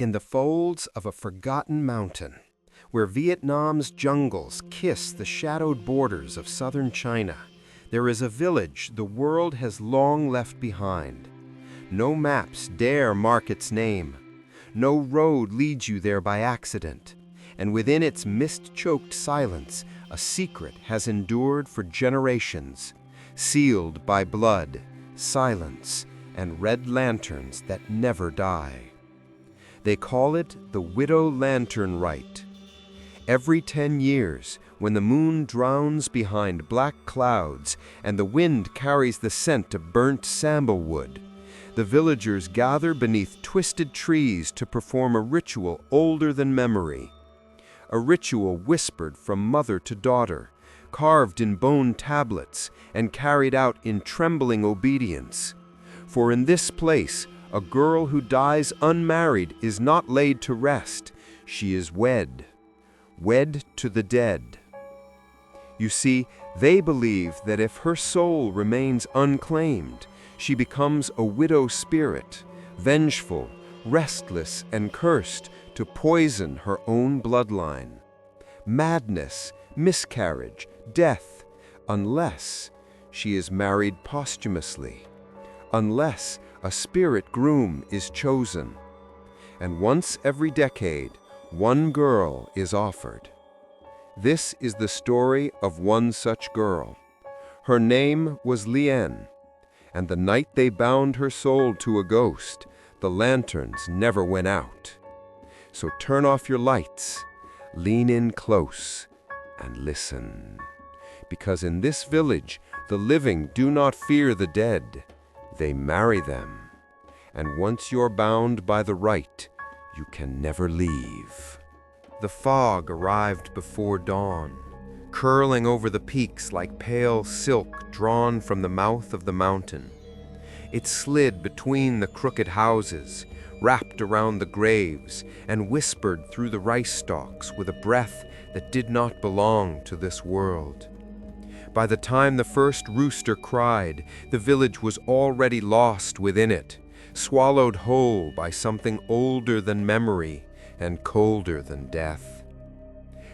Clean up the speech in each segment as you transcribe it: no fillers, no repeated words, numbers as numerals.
In the folds of a forgotten mountain, where Vietnam's jungles kiss the shadowed borders of southern China, there is a village the world has long left behind. No maps dare mark its name. No road leads you there by accident. And within its mist-choked silence, a secret has endured for generations, sealed by blood, silence, and red lanterns that never die. They call it the Widow Lantern Rite. Every 10 years, when the moon drowns behind black clouds and the wind carries the scent of burnt sandalwood, the villagers gather beneath twisted trees to perform a ritual older than memory. A ritual whispered from mother to daughter, carved in bone tablets and carried out in trembling obedience. For in this place, a girl who dies unmarried is not laid to rest. She is wed to the dead. You see, they believe that if her soul remains unclaimed, she becomes a widow spirit, vengeful, restless, and cursed to poison her own bloodline. Madness, miscarriage, death, unless she is married posthumously, unless a spirit groom is chosen. And once every decade, one girl is offered. This is the story of one such girl. Her name was Lien, and the night they bound her soul to a ghost, the lanterns never went out. So turn off your lights, lean in close, and listen. Because in this village, the living do not fear the dead. They marry them. And once you're bound by the rite, you can never leave. The fog arrived before dawn, curling over the peaks like pale silk drawn from the mouth of the mountain. It slid between the crooked houses, wrapped around the graves, and whispered through the rice stalks with a breath that did not belong to this world. By the time the first rooster cried, the village was already lost within it, swallowed whole by something older than memory and colder than death.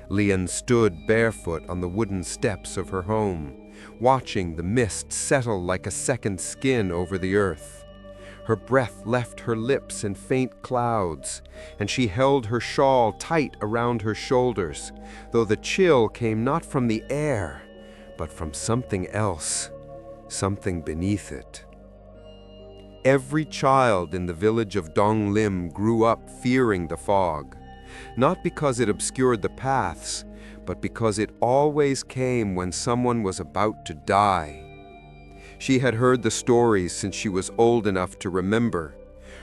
Lien stood barefoot on the wooden steps of her home, watching the mist settle like a second skin over the earth. Her breath left her lips in faint clouds, and she held her shawl tight around her shoulders, though the chill came not from the air, but from something else, something beneath it. Every child in the village of Dong Lim grew up fearing the fog, not because it obscured the paths, but because it always came when someone was about to die. She had heard the stories since she was old enough to remember.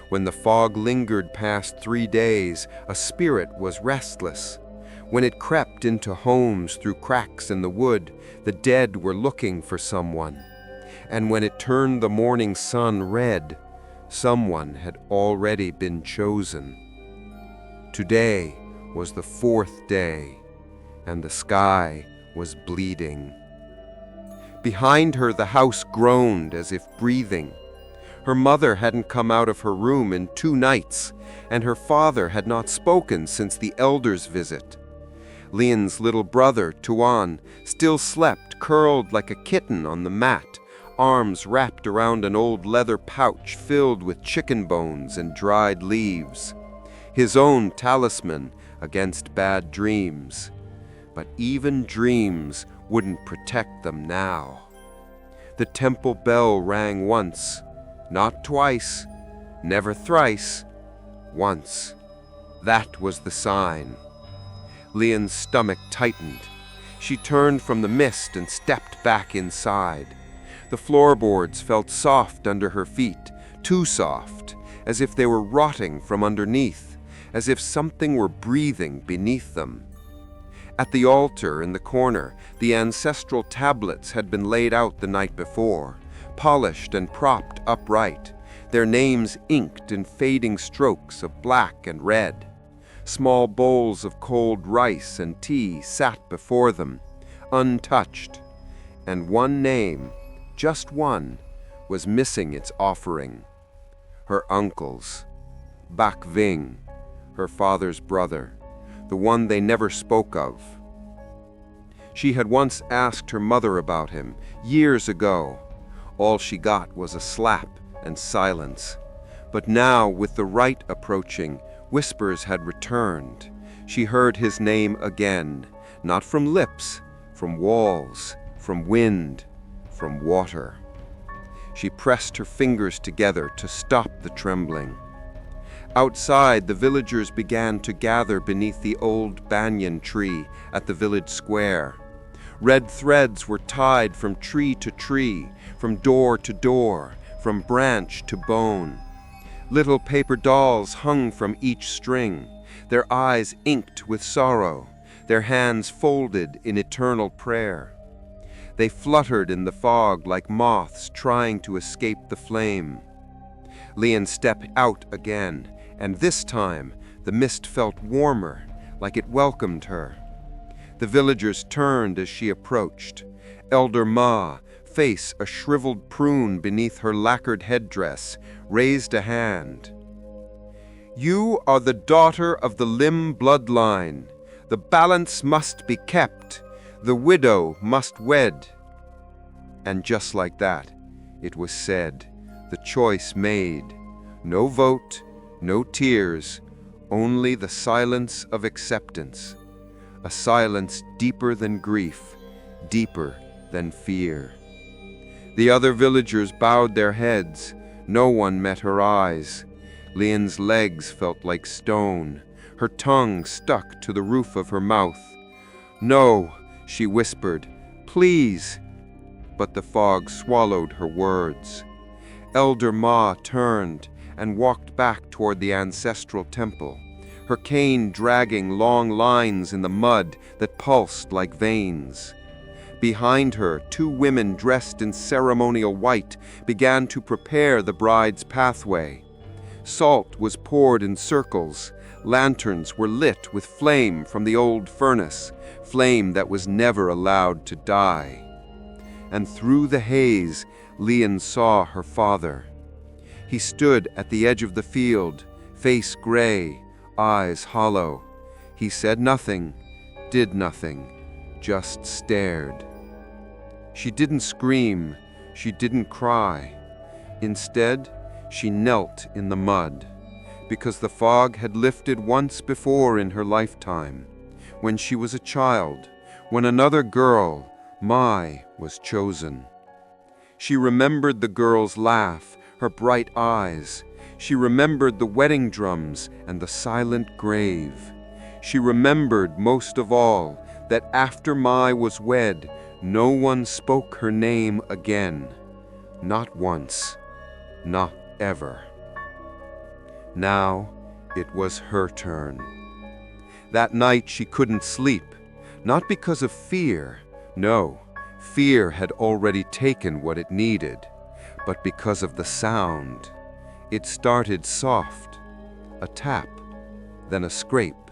When the fog lingered past 3 days, a spirit was restless. When it crept into homes through cracks in the wood, the dead were looking for someone. And when it turned the morning sun red, someone had already been chosen. Today was the 4th day, and the sky was bleeding. Behind her, the house groaned as if breathing. Her mother hadn't come out of her room in 2 nights, and her father had not spoken since the elder's visit. Lien's little brother, Tuan, still slept curled like a kitten on the mat, arms wrapped around an old leather pouch filled with chicken bones and dried leaves. His own talisman against bad dreams. But even dreams wouldn't protect them now. The temple bell rang once, not twice, never thrice, once. That was the sign. Lien's stomach tightened. She turned from the mist and stepped back inside. The floorboards felt soft under her feet, too soft, as if they were rotting from underneath, as if something were breathing beneath them. At the altar in the corner, the ancestral tablets had been laid out the night before, polished and propped upright, their names inked in fading strokes of black and red. Small bowls of cold rice and tea sat before them, untouched, and one name, just one, was missing its offering. Her uncle's, Bak Ving, her father's brother, the one they never spoke of. She had once asked her mother about him, years ago. All she got was a slap and silence. But now, with the rite approaching, whispers had returned. She heard his name again, not from lips, from walls, from wind, from water. She pressed her fingers together to stop the trembling. Outside, the villagers began to gather beneath the old banyan tree at the village square. Red threads were tied from tree to tree, from door to door, from branch to bone. Little paper dolls hung from each string, their eyes inked with sorrow, their hands folded in eternal prayer. They fluttered in the fog like moths trying to escape the flame. Lian stepped out again, and this time the mist felt warmer, like it welcomed her. The villagers turned as she approached. Elder Ma, face a shriveled prune beneath her lacquered headdress, raised a hand. "You are the daughter of the Lim bloodline. The balance must be kept. The widow must wed." And just like that, it was said, the choice made. No vote, no tears, only the silence of acceptance. A silence deeper than grief, deeper than fear. The other villagers bowed their heads. No one met her eyes. Lian's legs felt like stone. Her tongue stuck to the roof of her mouth. "No," she whispered, "please." But the fog swallowed her words. Elder Ma turned and walked back toward the ancestral temple, her cane dragging long lines in the mud that pulsed like veins. Behind her, 2 women dressed in ceremonial white began to prepare the bride's pathway. Salt was poured in circles. Lanterns were lit with flame from the old furnace, flame that was never allowed to die. And through the haze, Lian saw her father. He stood at the edge of the field, face gray, eyes hollow. He said nothing, did nothing, just stared. She didn't scream, she didn't cry. Instead, she knelt in the mud, because the fog had lifted once before in her lifetime, when she was a child, when another girl, Mai, was chosen. She remembered the girl's laugh, her bright eyes. She remembered the wedding drums and the silent grave. She remembered, most of all, that after Mai was wed, no one spoke her name again. Not once, not ever. Now it was her turn. That night she couldn't sleep, not because of fear. No, fear had already taken what it needed, but because of the sound. It started soft, a tap, then a scrape,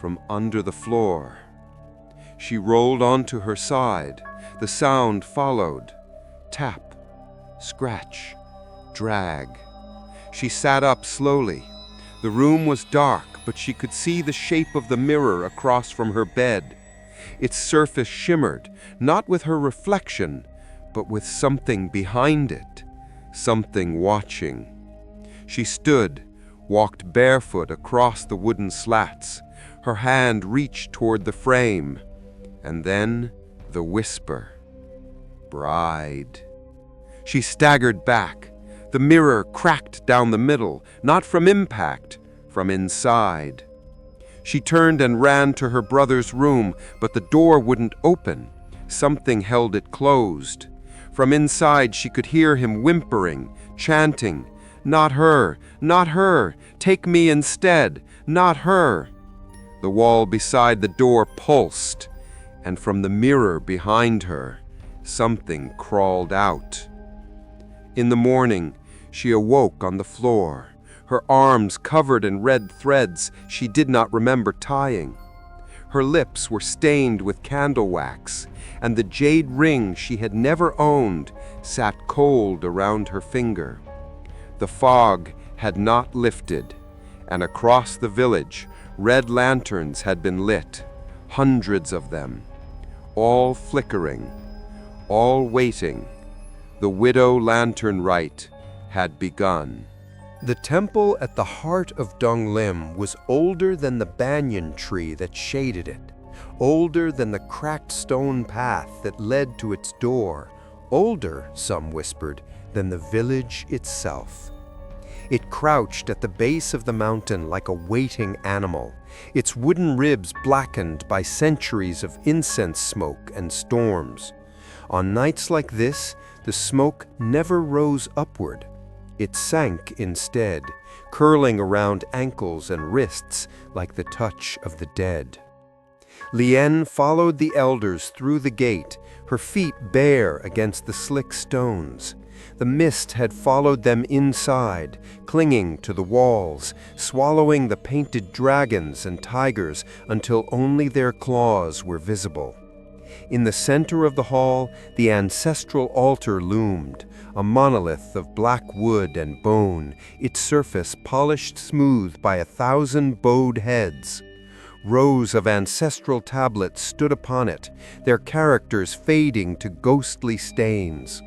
from under the floor. She rolled onto her side. The sound followed. Tap, scratch, drag. She sat up slowly. The room was dark, but she could see the shape of the mirror across from her bed. Its surface shimmered, not with her reflection, but with something behind it, something watching. She stood, walked barefoot across the wooden slats. Her hand reached toward the frame, and then the whisper. Bride. She staggered back. The mirror cracked down the middle, not from impact, from inside. She turned and ran to her brother's room, but the door wouldn't open. Something held it closed. From inside she could hear him whimpering, chanting, "Not her, not her, take me instead, not her." The wall beside the door pulsed, and from the mirror behind her, something crawled out. In the morning, she awoke on the floor, her arms covered in red threads she did not remember tying. Her lips were stained with candle wax, and the jade ring she had never owned sat cold around her finger. The fog had not lifted, and across the village, red lanterns had been lit, hundreds of them, all flickering, all waiting. The Widow Lantern Rite had begun. The temple at the heart of Donglim was older than the banyan tree that shaded it, older than the cracked stone path that led to its door, older, some whispered, than the village itself. It crouched at the base of the mountain like a waiting animal, its wooden ribs blackened by centuries of incense smoke and storms. On nights like this, the smoke never rose upward. It sank instead, curling around ankles and wrists like the touch of the dead. Lien followed the elders through the gate, her feet bare against the slick stones. The mist had followed them inside, clinging to the walls, swallowing the painted dragons and tigers until only their claws were visible. In the center of the hall, the ancestral altar loomed, a monolith of black wood and bone, its surface polished smooth by 1,000 bowed heads. Rows of ancestral tablets stood upon it, their characters fading to ghostly stains.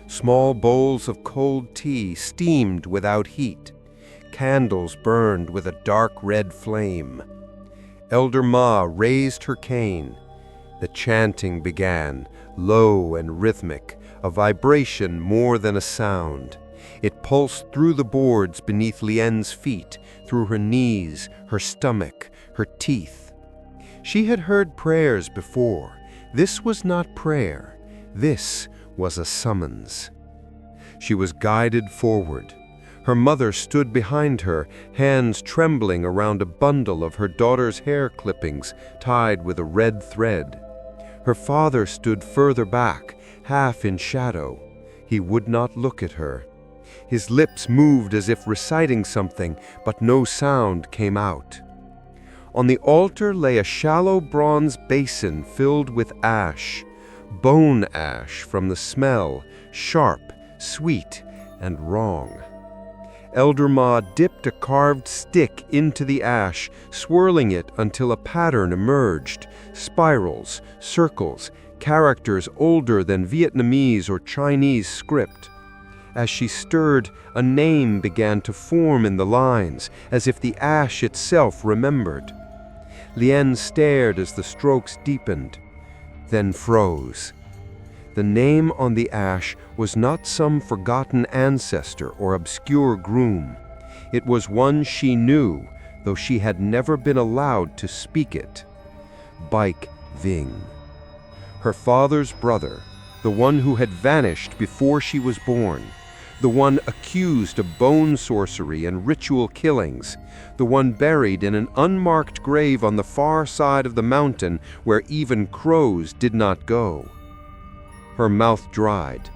Small bowls of cold tea steamed without heat. Candles burned with a dark red flame. Elder Ma raised her cane. The chanting began, low and rhythmic, a vibration more than a sound. It pulsed through the boards beneath Lien's feet, through her knees, her stomach, her teeth. She had heard prayers before. This was not prayer. This was a summons. She was guided forward. Her mother stood behind her, hands trembling around a bundle of her daughter's hair clippings tied with a red thread. Her father stood further back, half in shadow. He would not look at her. His lips moved as if reciting something, but no sound came out. On the altar lay a shallow bronze basin filled with ash, bone ash from the smell, sharp, sweet, and wrong. Elder Ma dipped a carved stick into the ash, swirling it until a pattern emerged, spirals, circles, characters older than Vietnamese or Chinese script. As she stirred, a name began to form in the lines, as if the ash itself remembered. Lien stared as the strokes deepened, then froze. The name on the ash was not some forgotten ancestor or obscure groom. It was one she knew, though she had never been allowed to speak it. Baik Ving. Her father's brother, the one who had vanished before she was born, the one accused of bone sorcery and ritual killings, the one buried in an unmarked grave on the far side of the mountain where even crows did not go. Her mouth dried.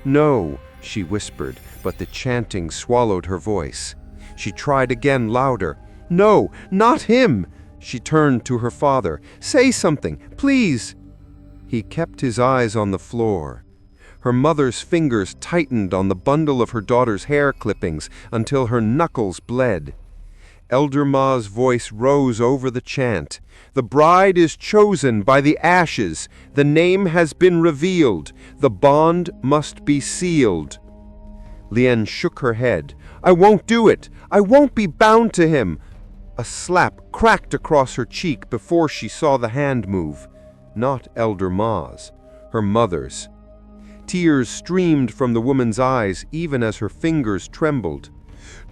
"No," she whispered, but the chanting swallowed her voice. She tried again louder. "No, not him!" She turned to her father. "Say something, please!" He kept his eyes on the floor. Her mother's fingers tightened on the bundle of her daughter's hair clippings until her knuckles bled. Elder Ma's voice rose over the chant. "The bride is chosen by the ashes. The name has been revealed. The bond must be sealed." Lien shook her head. "I won't do it. I won't be bound to him." A slap cracked across her cheek before she saw the hand move. Not Elder Ma's, her mother's. Tears streamed from the woman's eyes even as her fingers trembled.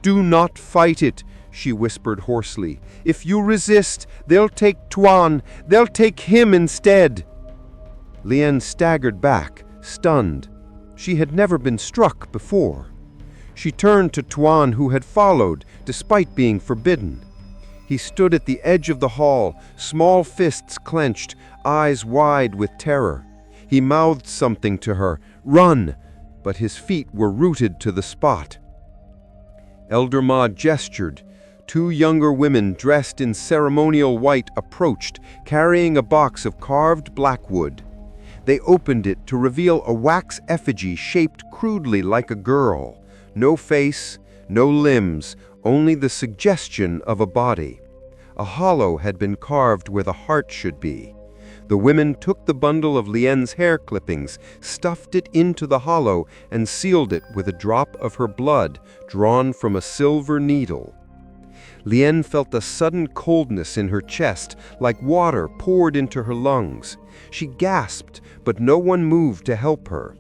"Do not fight it," she whispered hoarsely. "If you resist, they'll take Tuan. They'll take him instead." Lien staggered back, stunned. She had never been struck before. She turned to Tuan, who had followed, despite being forbidden. He stood at the edge of the hall, small fists clenched, eyes wide with terror. He mouthed something to her, "Run!" but his feet were rooted to the spot. Elder Ma gestured. Two younger women dressed in ceremonial white approached, carrying a box of carved blackwood. They opened it to reveal a wax effigy shaped crudely like a girl. No face, no limbs, only the suggestion of a body. A hollow had been carved where the heart should be. The women took the bundle of Lien's hair clippings, stuffed it into the hollow, and sealed it with a drop of her blood drawn from a silver needle. Lien felt a sudden coldness in her chest, like water poured into her lungs. She gasped, but no one moved to help her.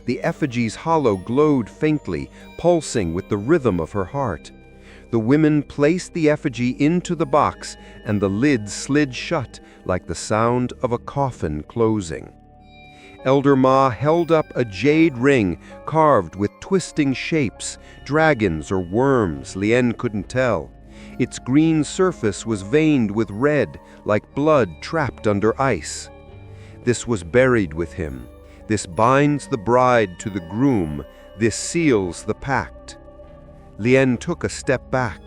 The effigy's hollow glowed faintly, pulsing with the rhythm of her heart. The women placed the effigy into the box, and the lid slid shut like the sound of a coffin closing. Elder Ma held up a jade ring carved with twisting shapes, dragons or worms, Lien couldn't tell. Its green surface was veined with red, like blood trapped under ice. This was buried with him. This binds the bride to the groom. This seals the pact. Lien took a step back.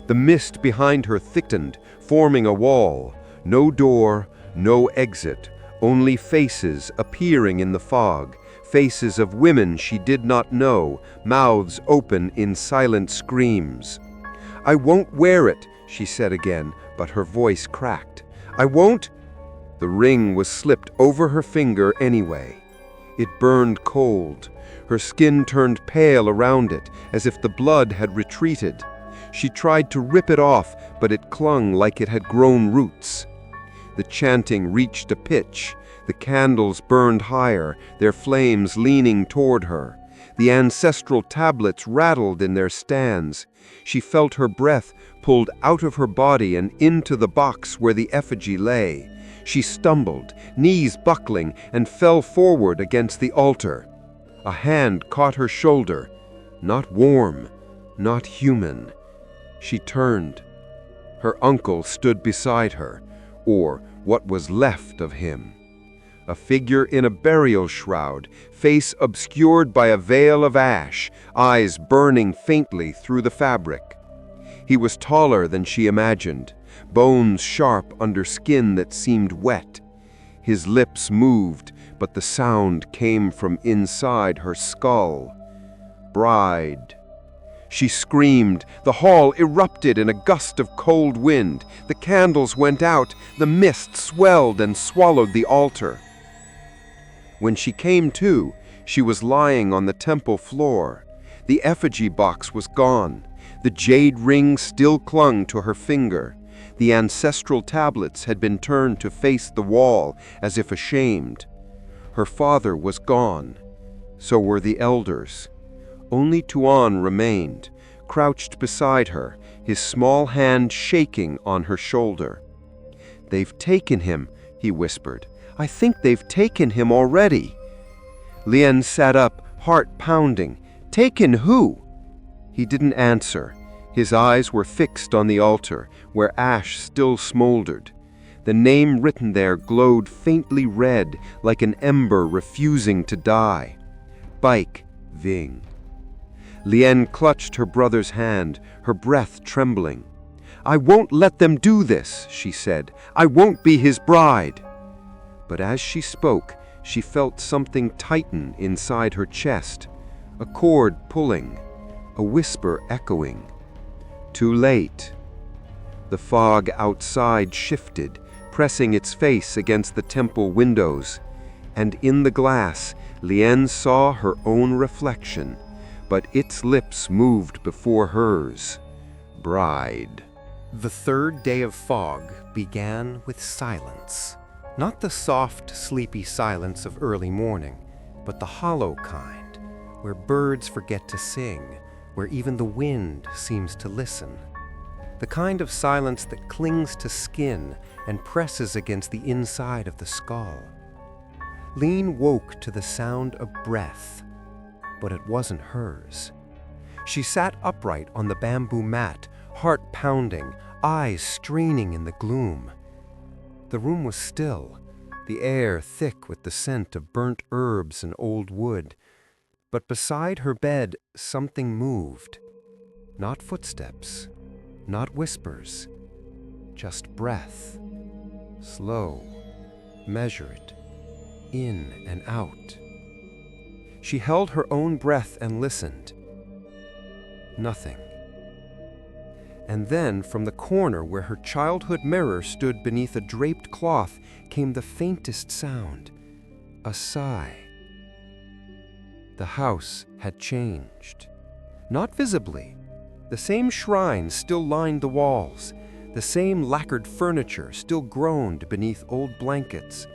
The mist behind her thickened, forming a wall. No door, no exit, only faces appearing in the fog, faces of women she did not know, mouths open in silent screams. "I won't wear it," she said again, but her voice cracked. "I won't." The ring was slipped over her finger anyway. It burned cold. Her skin turned pale around it, as if the blood had retreated. She tried to rip it off, but it clung like it had grown roots. The chanting reached a pitch. The candles burned higher, their flames leaning toward her. The ancestral tablets rattled in their stands. She felt her breath pulled out of her body and into the box where the effigy lay. She stumbled, knees buckling, and fell forward against the altar. A hand caught her shoulder. Not warm, not human. She turned. Her uncle stood beside her, or what was left of him. A figure in a burial shroud, face obscured by a veil of ash, eyes burning faintly through the fabric. He was taller than she imagined, bones sharp under skin that seemed wet. His lips moved, but the sound came from inside her skull. "Bride." She screamed. The hall erupted in a gust of cold wind. The candles went out. The mist swelled and swallowed the altar. When she came to, she was lying on the temple floor. The effigy box was gone. The jade ring still clung to her finger. The ancestral tablets had been turned to face the wall, as if ashamed. Her father was gone. So were the elders. Only Tuan remained, crouched beside her, his small hand shaking on her shoulder. "They've taken him," he whispered. "I think they've taken him already." Lien sat up, heart pounding. "Taken who?" He didn't answer. His eyes were fixed on the altar, where ash still smoldered. The name written there glowed faintly red, like an ember refusing to die. Baik Ving. Lien clutched her brother's hand, her breath trembling. "I won't let them do this," she said. "I won't be his bride." But as she spoke, she felt something tighten inside her chest, a cord pulling, a whisper echoing. Too late. The fog outside shifted, pressing its face against the temple windows, and in the glass, Lien saw her own reflection, but its lips moved before hers. Bride. The third day of fog began with silence. Not the soft, sleepy silence of early morning, but the hollow kind, where birds forget to sing, where even the wind seems to listen. The kind of silence that clings to skin and presses against the inside of the skull. Lien woke to the sound of breath, but it wasn't hers. She sat upright on the bamboo mat, heart pounding, eyes straining in the gloom. The room was still, the air thick with the scent of burnt herbs and old wood. But beside her bed, something moved. Not footsteps, not whispers, just breath. Slow, measured, in and out. She held her own breath and listened. Nothing. And then, from the corner where her childhood mirror stood beneath a draped cloth, came the faintest sound, a sigh. The house had changed. Not visibly. The same shrines still lined the walls. The same lacquered furniture still groaned beneath old blankets.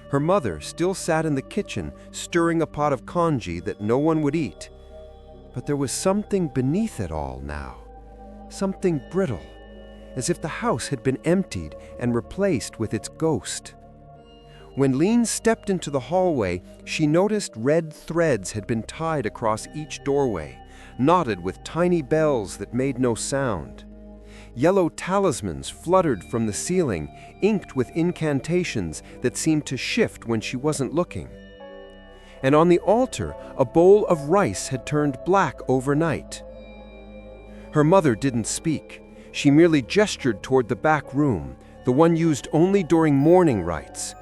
Her mother still sat in the kitchen, stirring a pot of congee that no one would eat. But there was something beneath it all now. Something brittle, as if the house had been emptied and replaced with its ghost. When Lean stepped into the hallway, she noticed red threads had been tied across each doorway, knotted with tiny bells that made no sound. Yellow talismans fluttered from the ceiling, inked with incantations that seemed to shift when she wasn't looking. And on the altar, a bowl of rice had turned black overnight. Her mother didn't speak. She merely gestured toward the back room, the one used only during mourning rites.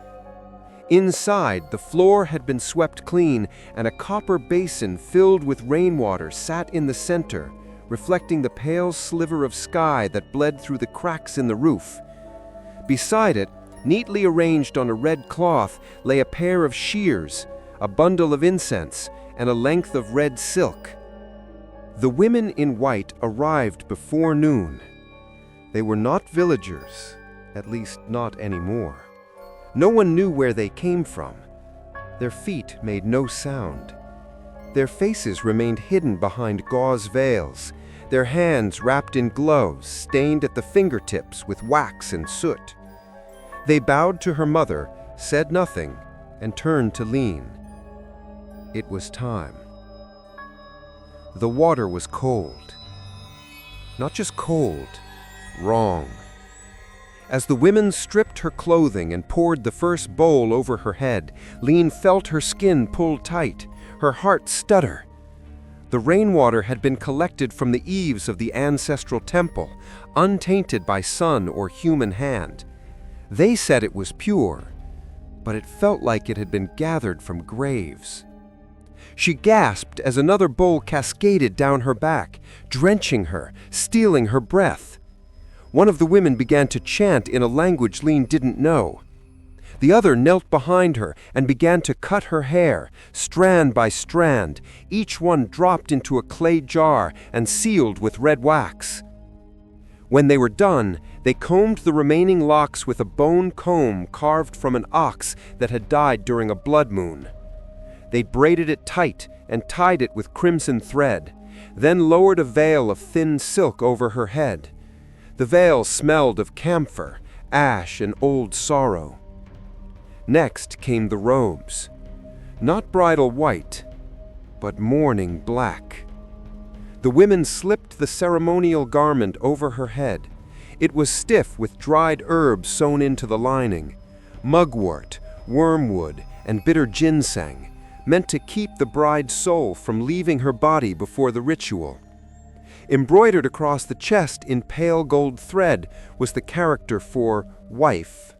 Inside, the floor had been swept clean, and a copper basin filled with rainwater sat in the center, reflecting the pale sliver of sky that bled through the cracks in the roof. Beside it, neatly arranged on a red cloth, lay a pair of shears, a bundle of incense, and a length of red silk. The women in white arrived before noon. They were not villagers, at least not anymore. No one knew where they came from. Their feet made no sound. Their faces remained hidden behind gauze veils, their hands wrapped in gloves stained at the fingertips with wax and soot. They bowed to her mother, said nothing, and turned to Lean. It was time. The water was cold. Not just cold, wrong. As the women stripped her clothing and poured the first bowl over her head, Lean felt her skin pull tight, her heart stutter. The rainwater had been collected from the eaves of the ancestral temple, untainted by sun or human hand. They said it was pure, but it felt like it had been gathered from graves. She gasped as another bowl cascaded down her back, drenching her, stealing her breath. One of the women began to chant in a language Lean didn't know. The other knelt behind her and began to cut her hair, strand by strand, each one dropped into a clay jar and sealed with red wax. When they were done, they combed the remaining locks with a bone comb carved from an ox that had died during a blood moon. They braided it tight and tied it with crimson thread, then lowered a veil of thin silk over her head. The veil smelled of camphor, ash, and old sorrow. Next came the robes, not bridal white, but mourning black. The women slipped the ceremonial garment over her head. It was stiff with dried herbs sewn into the lining, mugwort, wormwood, and bitter ginseng, meant to keep the bride's soul from leaving her body before the ritual. Embroidered across the chest in pale gold thread was the character for wife.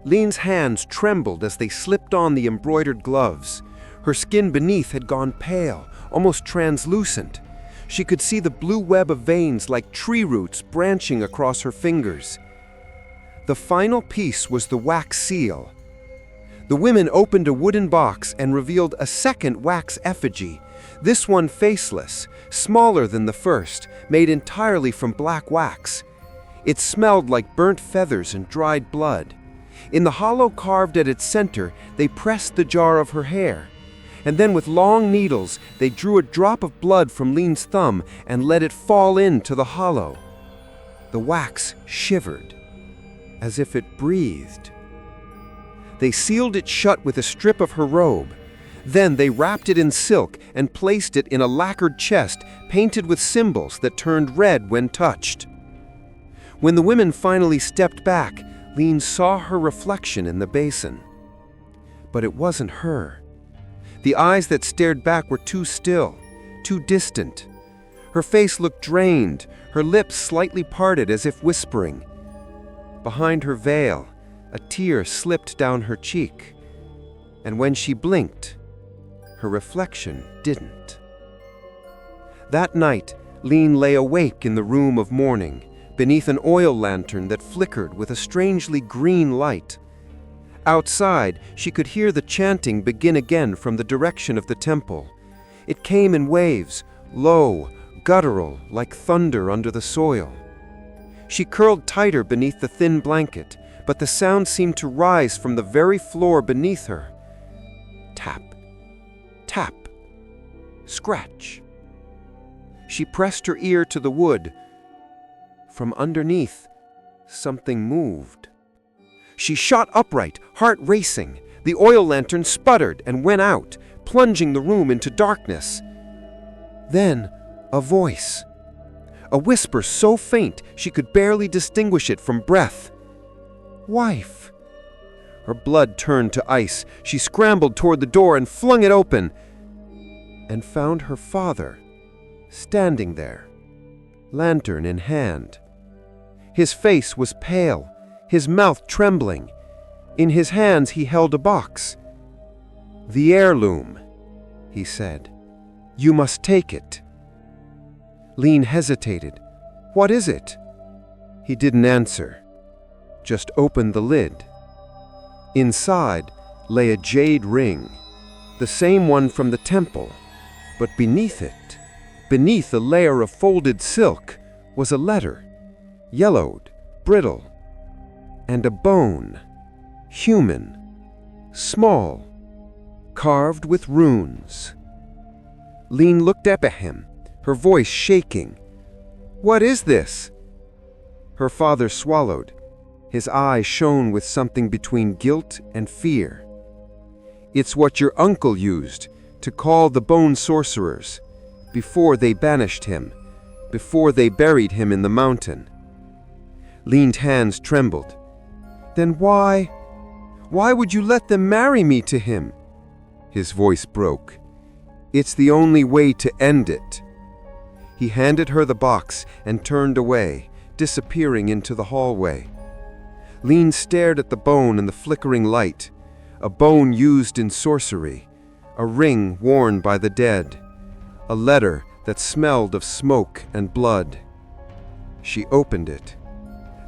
Lean's hands trembled as they slipped on the embroidered gloves. Her skin beneath had gone pale, almost translucent. She could see the blue web of veins like tree roots branching across her fingers. The final piece was the wax seal. The women opened a wooden box and revealed a second wax effigy, this one faceless, smaller than the first, made entirely from black wax. It smelled like burnt feathers and dried blood. In the hollow carved at its center, they pressed the jar of her hair, and then with long needles they drew a drop of blood from Lean's thumb and let it fall into the hollow. The wax shivered, as if it breathed. They sealed it shut with a strip of her robe. Then they wrapped it in silk and placed it in a lacquered chest painted with symbols that turned red when touched. When the women finally stepped back, Lean saw her reflection in the basin. But it wasn't her. The eyes that stared back were too still, too distant. Her face looked drained, her lips slightly parted as if whispering. Behind her veil, a tear slipped down her cheek, and when she blinked, her reflection didn't. That night, Lean lay awake in the room of mourning, beneath an oil lantern that flickered with a strangely green light. Outside, she could hear the chanting begin again from the direction of the temple. It came in waves, low, guttural, like thunder under the soil. She curled tighter beneath the thin blanket, but the sound seemed to rise from the very floor beneath her. Tap, tap, scratch. She pressed her ear to the wood. From underneath, something moved. She shot upright, heart racing. The oil lantern sputtered and went out, plunging the room into darkness. Then, a voice. A whisper so faint she could barely distinguish it from breath. Wife. Her blood turned to ice. She scrambled toward the door and flung it open, and found her father standing there, lantern in hand. His face was pale, his mouth trembling. In his hands he held a box. "The heirloom," he said. "You must take it." Lean hesitated. "What is it?" He didn't answer, just opened the lid. Inside lay a jade ring, the same one from the temple, but beneath it, beneath a layer of folded silk, was a letter, yellowed, brittle, and a bone, human, small, carved with runes. Lean looked up at him, her voice shaking. "What is this?" Her father swallowed. His eyes shone with something between guilt and fear. "It's what your uncle used to call the bone sorcerers, before they banished him, before they buried him in the mountain." Lean's hands trembled. "Then why would you let them marry me to him?" His voice broke. "It's the only way to end it." He handed her the box and turned away, disappearing into the hallway. Lean stared at the bone in the flickering light, a bone used in sorcery, a ring worn by the dead, a letter that smelled of smoke and blood. She opened it.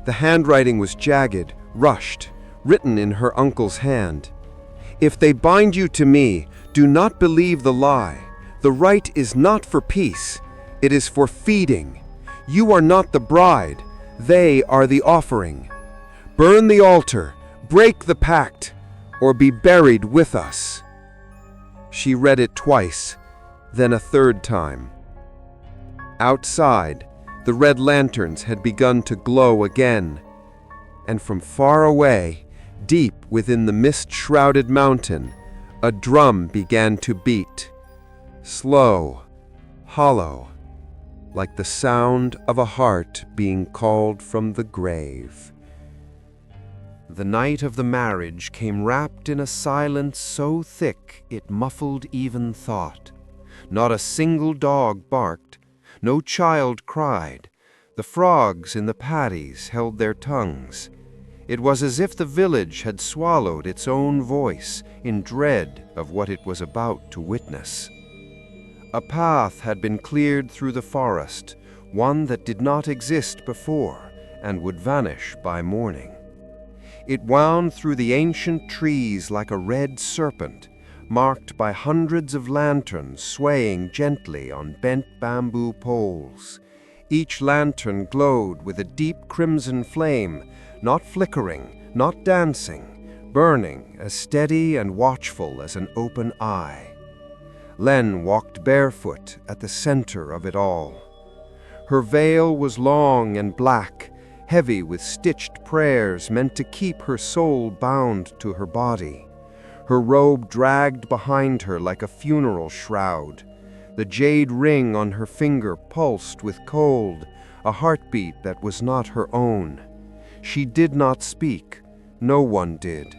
The handwriting was jagged, rushed, written in her uncle's hand. "If they bind you to me, do not believe the lie. The rite is not for peace. It is for feeding. You are not the bride. They are the offering. Burn the altar, break the pact, or be buried with us." She read it twice, then a third time. Outside, the red lanterns had begun to glow again, and from far away, deep within the mist-shrouded mountain, a drum began to beat, slow, hollow, like the sound of a heart being called from the grave. The night of the marriage came wrapped in a silence so thick it muffled even thought. Not a single dog barked, no child cried. The frogs in the paddies held their tongues. It was as if the village had swallowed its own voice in dread of what it was about to witness. A path had been cleared through the forest, one that did not exist before and would vanish by morning. It wound through the ancient trees like a red serpent, marked by hundreds of lanterns swaying gently on bent bamboo poles. Each lantern glowed with a deep crimson flame, not flickering, not dancing, burning as steady and watchful as an open eye. Len walked barefoot at the center of it all. Her veil was long and black, heavy with stitched prayers meant to keep her soul bound to her body. Her robe dragged behind her like a funeral shroud. The jade ring on her finger pulsed with cold, a heartbeat that was not her own. She did not speak. No one did.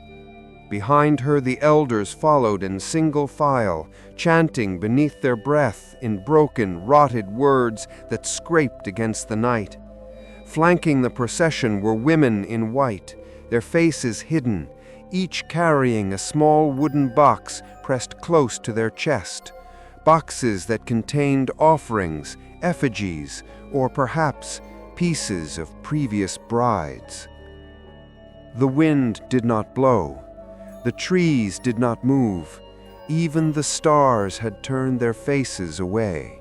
Behind her the elders followed in single file, chanting beneath their breath in broken, rotted words that scraped against the night. Flanking the procession were women in white, their faces hidden, each carrying a small wooden box pressed close to their chest. Boxes that contained offerings, effigies, or perhaps pieces of previous brides. The wind did not blow. The trees did not move. Even the stars had turned their faces away.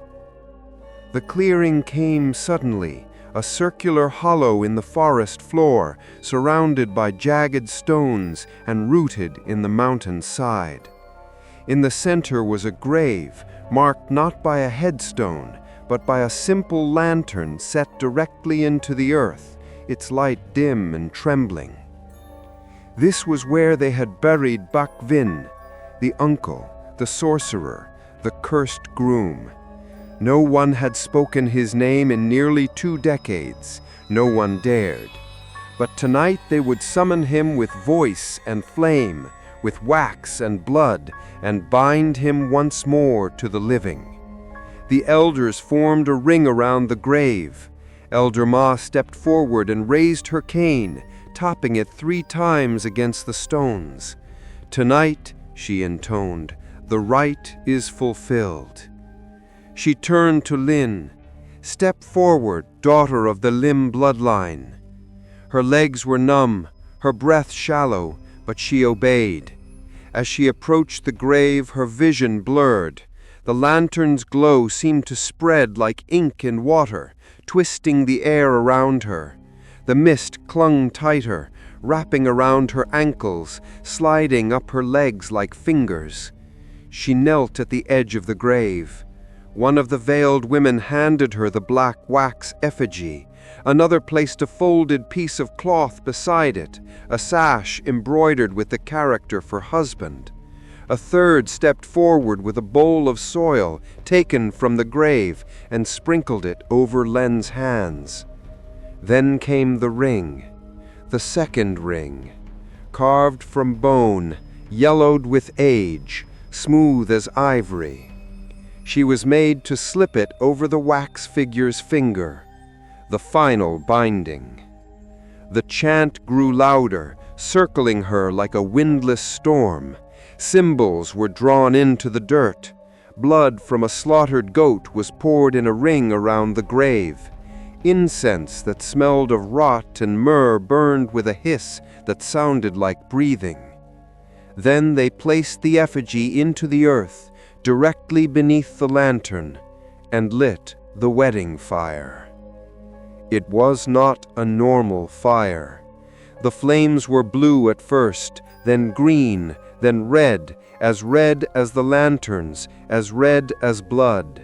The clearing came suddenly, a circular hollow in the forest floor, surrounded by jagged stones and rooted in the mountain's side. In the center was a grave, marked not by a headstone, but by a simple lantern set directly into the earth, its light dim and trembling. This was where they had buried Bak Vin, the uncle, the sorcerer, the cursed groom. No one had spoken his name in nearly 2 decades. No one dared. But tonight they would summon him with voice and flame, with wax and blood, and bind him once more to the living. The elders formed a ring around the grave. Elder Ma stepped forward and raised her cane, topping it 3 times against the stones. "Tonight," she intoned, "the rite is fulfilled." She turned to Lin. "Step forward, daughter of the Lim bloodline." Her legs were numb, her breath shallow, but she obeyed. As she approached the grave, her vision blurred. The lantern's glow seemed to spread like ink in water, twisting the air around her. The mist clung tighter, wrapping around her ankles, sliding up her legs like fingers. She knelt at the edge of the grave. One of the veiled women handed her the black wax effigy. Another placed a folded piece of cloth beside it, a sash embroidered with the character for husband. A third stepped forward with a bowl of soil taken from the grave and sprinkled it over Len's hands. Then came the ring, the second ring, carved from bone, yellowed with age, smooth as ivory. She was made to slip it over the wax figure's finger, the final binding. The chant grew louder, circling her like a windless storm. Symbols were drawn into the dirt. Blood from a slaughtered goat was poured in a ring around the grave. Incense that smelled of rot and myrrh burned with a hiss that sounded like breathing. Then they placed the effigy into the earth, directly beneath the lantern, and lit the wedding fire. It was not a normal fire. The flames were blue at first, then green, then red as the lanterns, as red as blood.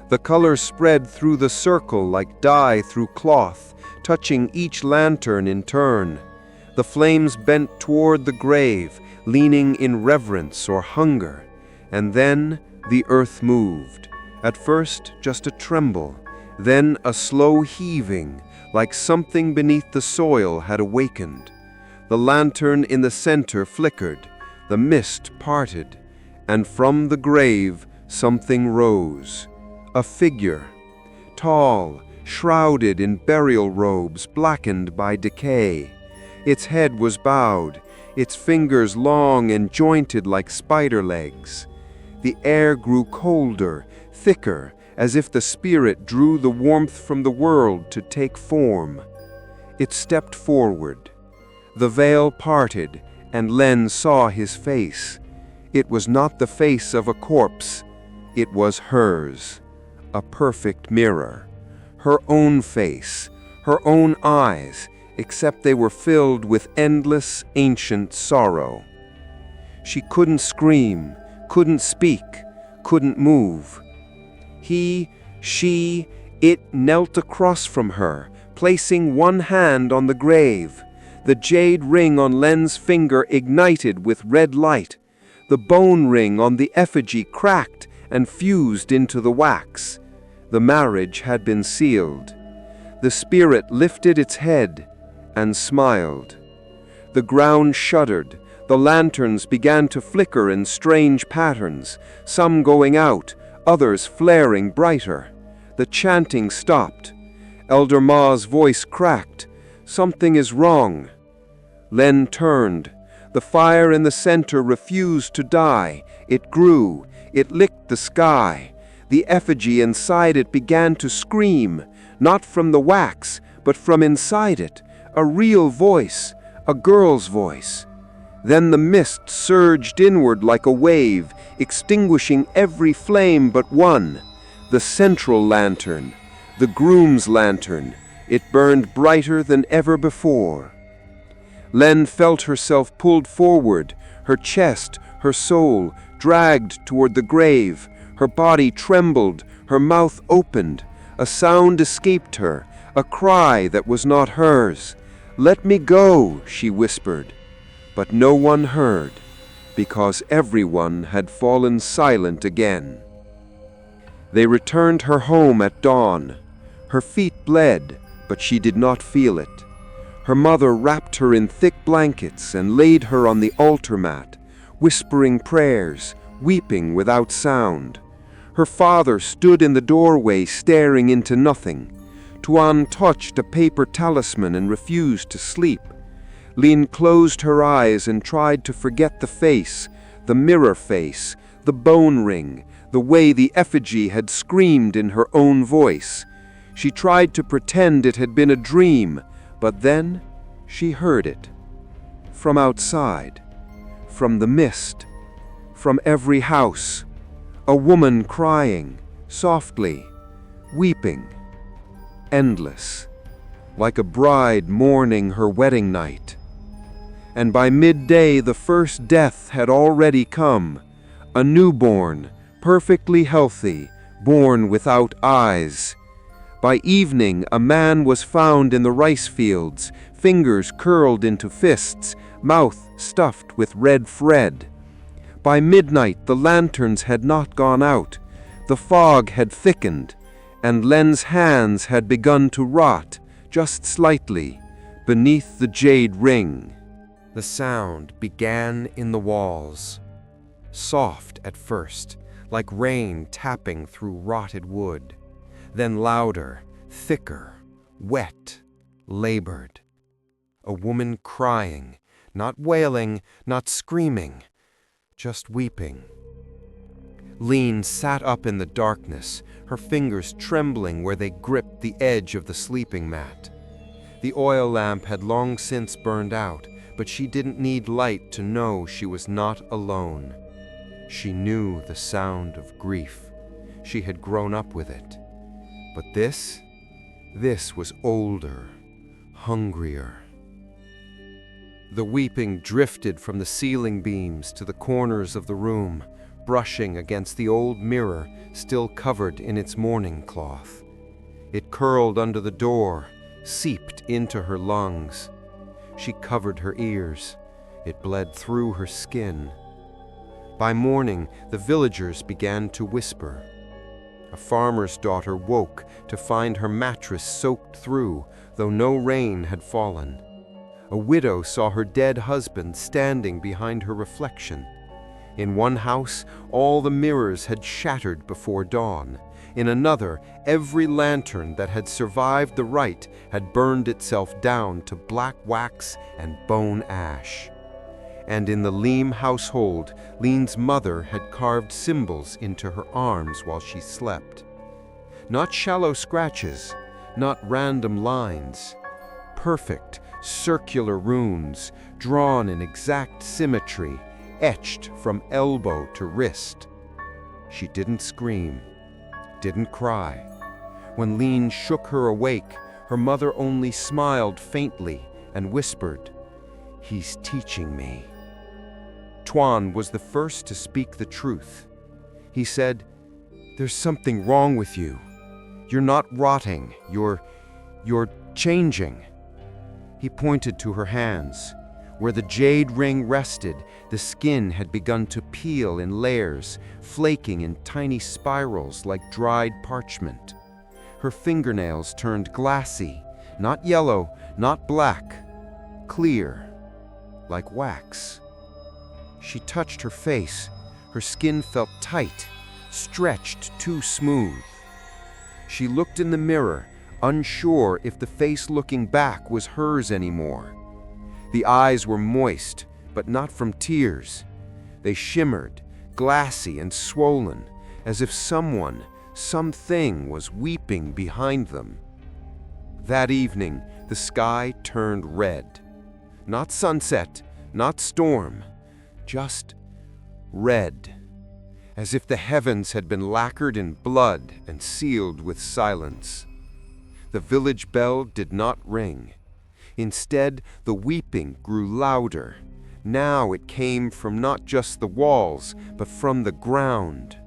The color spread through the circle like dye through cloth, touching each lantern in turn. The flames bent toward the grave, leaning in reverence or hunger. And then the earth moved. At first, just a tremble, then a slow heaving, like something beneath the soil had awakened. The lantern in the center flickered, the mist parted, and from the grave something rose. A figure, tall, shrouded in burial robes blackened by decay. Its head was bowed, its fingers long and jointed like spider legs. The air grew colder, thicker, as if the spirit drew the warmth from the world to take form. It stepped forward. The veil parted, and Len saw his face. It was not the face of a corpse. It was hers, a perfect mirror. Her own face, her own eyes, except they were filled with endless, ancient sorrow. She couldn't scream, couldn't speak, couldn't move. He, she, it knelt across from her, placing one hand on the grave. The jade ring on Len's finger ignited with red light. The bone ring on the effigy cracked and fused into the wax. The marriage had been sealed. The spirit lifted its head and smiled. The ground shuddered. The lanterns began to flicker in strange patterns, some going out, others flaring brighter. The chanting stopped. Elder Ma's voice cracked. "Something is wrong." Len turned. The fire in the center refused to die. It grew. It licked the sky. The effigy inside it began to scream, not from the wax, but from inside it, a real voice, a girl's voice. Then the mist surged inward like a wave, extinguishing every flame but one, the central lantern, the groom's lantern. It burned brighter than ever before. Len felt herself pulled forward, her chest, her soul, dragged toward the grave. Her body trembled, her mouth opened. A sound escaped her, a cry that was not hers. "Let me go," she whispered. But no one heard, because everyone had fallen silent again. They returned her home at dawn. Her feet bled, but she did not feel it. Her mother wrapped her in thick blankets and laid her on the altar mat, whispering prayers, weeping without sound. Her father stood in the doorway staring into nothing. Tuan touched a paper talisman and refused to sleep. Lin closed her eyes and tried to forget the face, the mirror face, the bone ring, the way the effigy had screamed in her own voice. She tried to pretend it had been a dream, but then she heard it. From outside, from the mist, from every house, a woman crying, softly, weeping, endless, like a bride mourning her wedding night. And by midday the first death had already come, a newborn, perfectly healthy, born without eyes. By evening a man was found in the rice fields, fingers curled into fists, mouth stuffed with red thread. By midnight the lanterns had not gone out, the fog had thickened, and Len's hands had begun to rot, just slightly, beneath the jade ring. The sound began in the walls, soft at first, like rain tapping through rotted wood, then louder, thicker, wet, labored. A woman crying, not wailing, not screaming, just weeping. Lin sat up in the darkness, her fingers trembling where they gripped the edge of the sleeping mat. The oil lamp had long since burned out, but she didn't need light to know she was not alone. She knew the sound of grief. She had grown up with it. But this was older, hungrier. The weeping drifted from the ceiling beams to the corners of the room, brushing against the old mirror still covered in its mourning cloth. It curled under the door, seeped into her lungs. She covered her ears. It bled through her skin. By morning, the villagers began to whisper. A farmer's daughter woke to find her mattress soaked through, though no rain had fallen. A widow saw her dead husband standing behind her reflection. In one house, all the mirrors had shattered before dawn. In another, every lantern that had survived the rite had burned itself down to black wax and bone ash. And in the Lim household, Lin's mother had carved symbols into her arms while she slept. Not shallow scratches, not random lines. Perfect, circular runes, drawn in exact symmetry, etched from elbow to wrist. She didn't scream, didn't cry. When Lin shook her awake, her mother only smiled faintly and whispered, "He's teaching me." Tuan was the first to speak the truth. He said, "There's something wrong with you. You're not rotting, you're changing." He pointed to her hands. Where the jade ring rested, the skin had begun to peel in layers, flaking in tiny spirals like dried parchment. Her fingernails turned glassy, not yellow, not black, clear, like wax. She touched her face. Her skin felt tight, stretched too smooth. She looked in the mirror, unsure if the face looking back was hers anymore. The eyes were moist, but not from tears. They shimmered, glassy and swollen, as if someone Something was weeping behind them. That evening, the sky turned red. Not sunset, not storm, just red, as if the heavens had been lacquered in blood and sealed with silence. The village bell did not ring. Instead, the weeping grew louder. Now it came from not just the walls, but from the ground,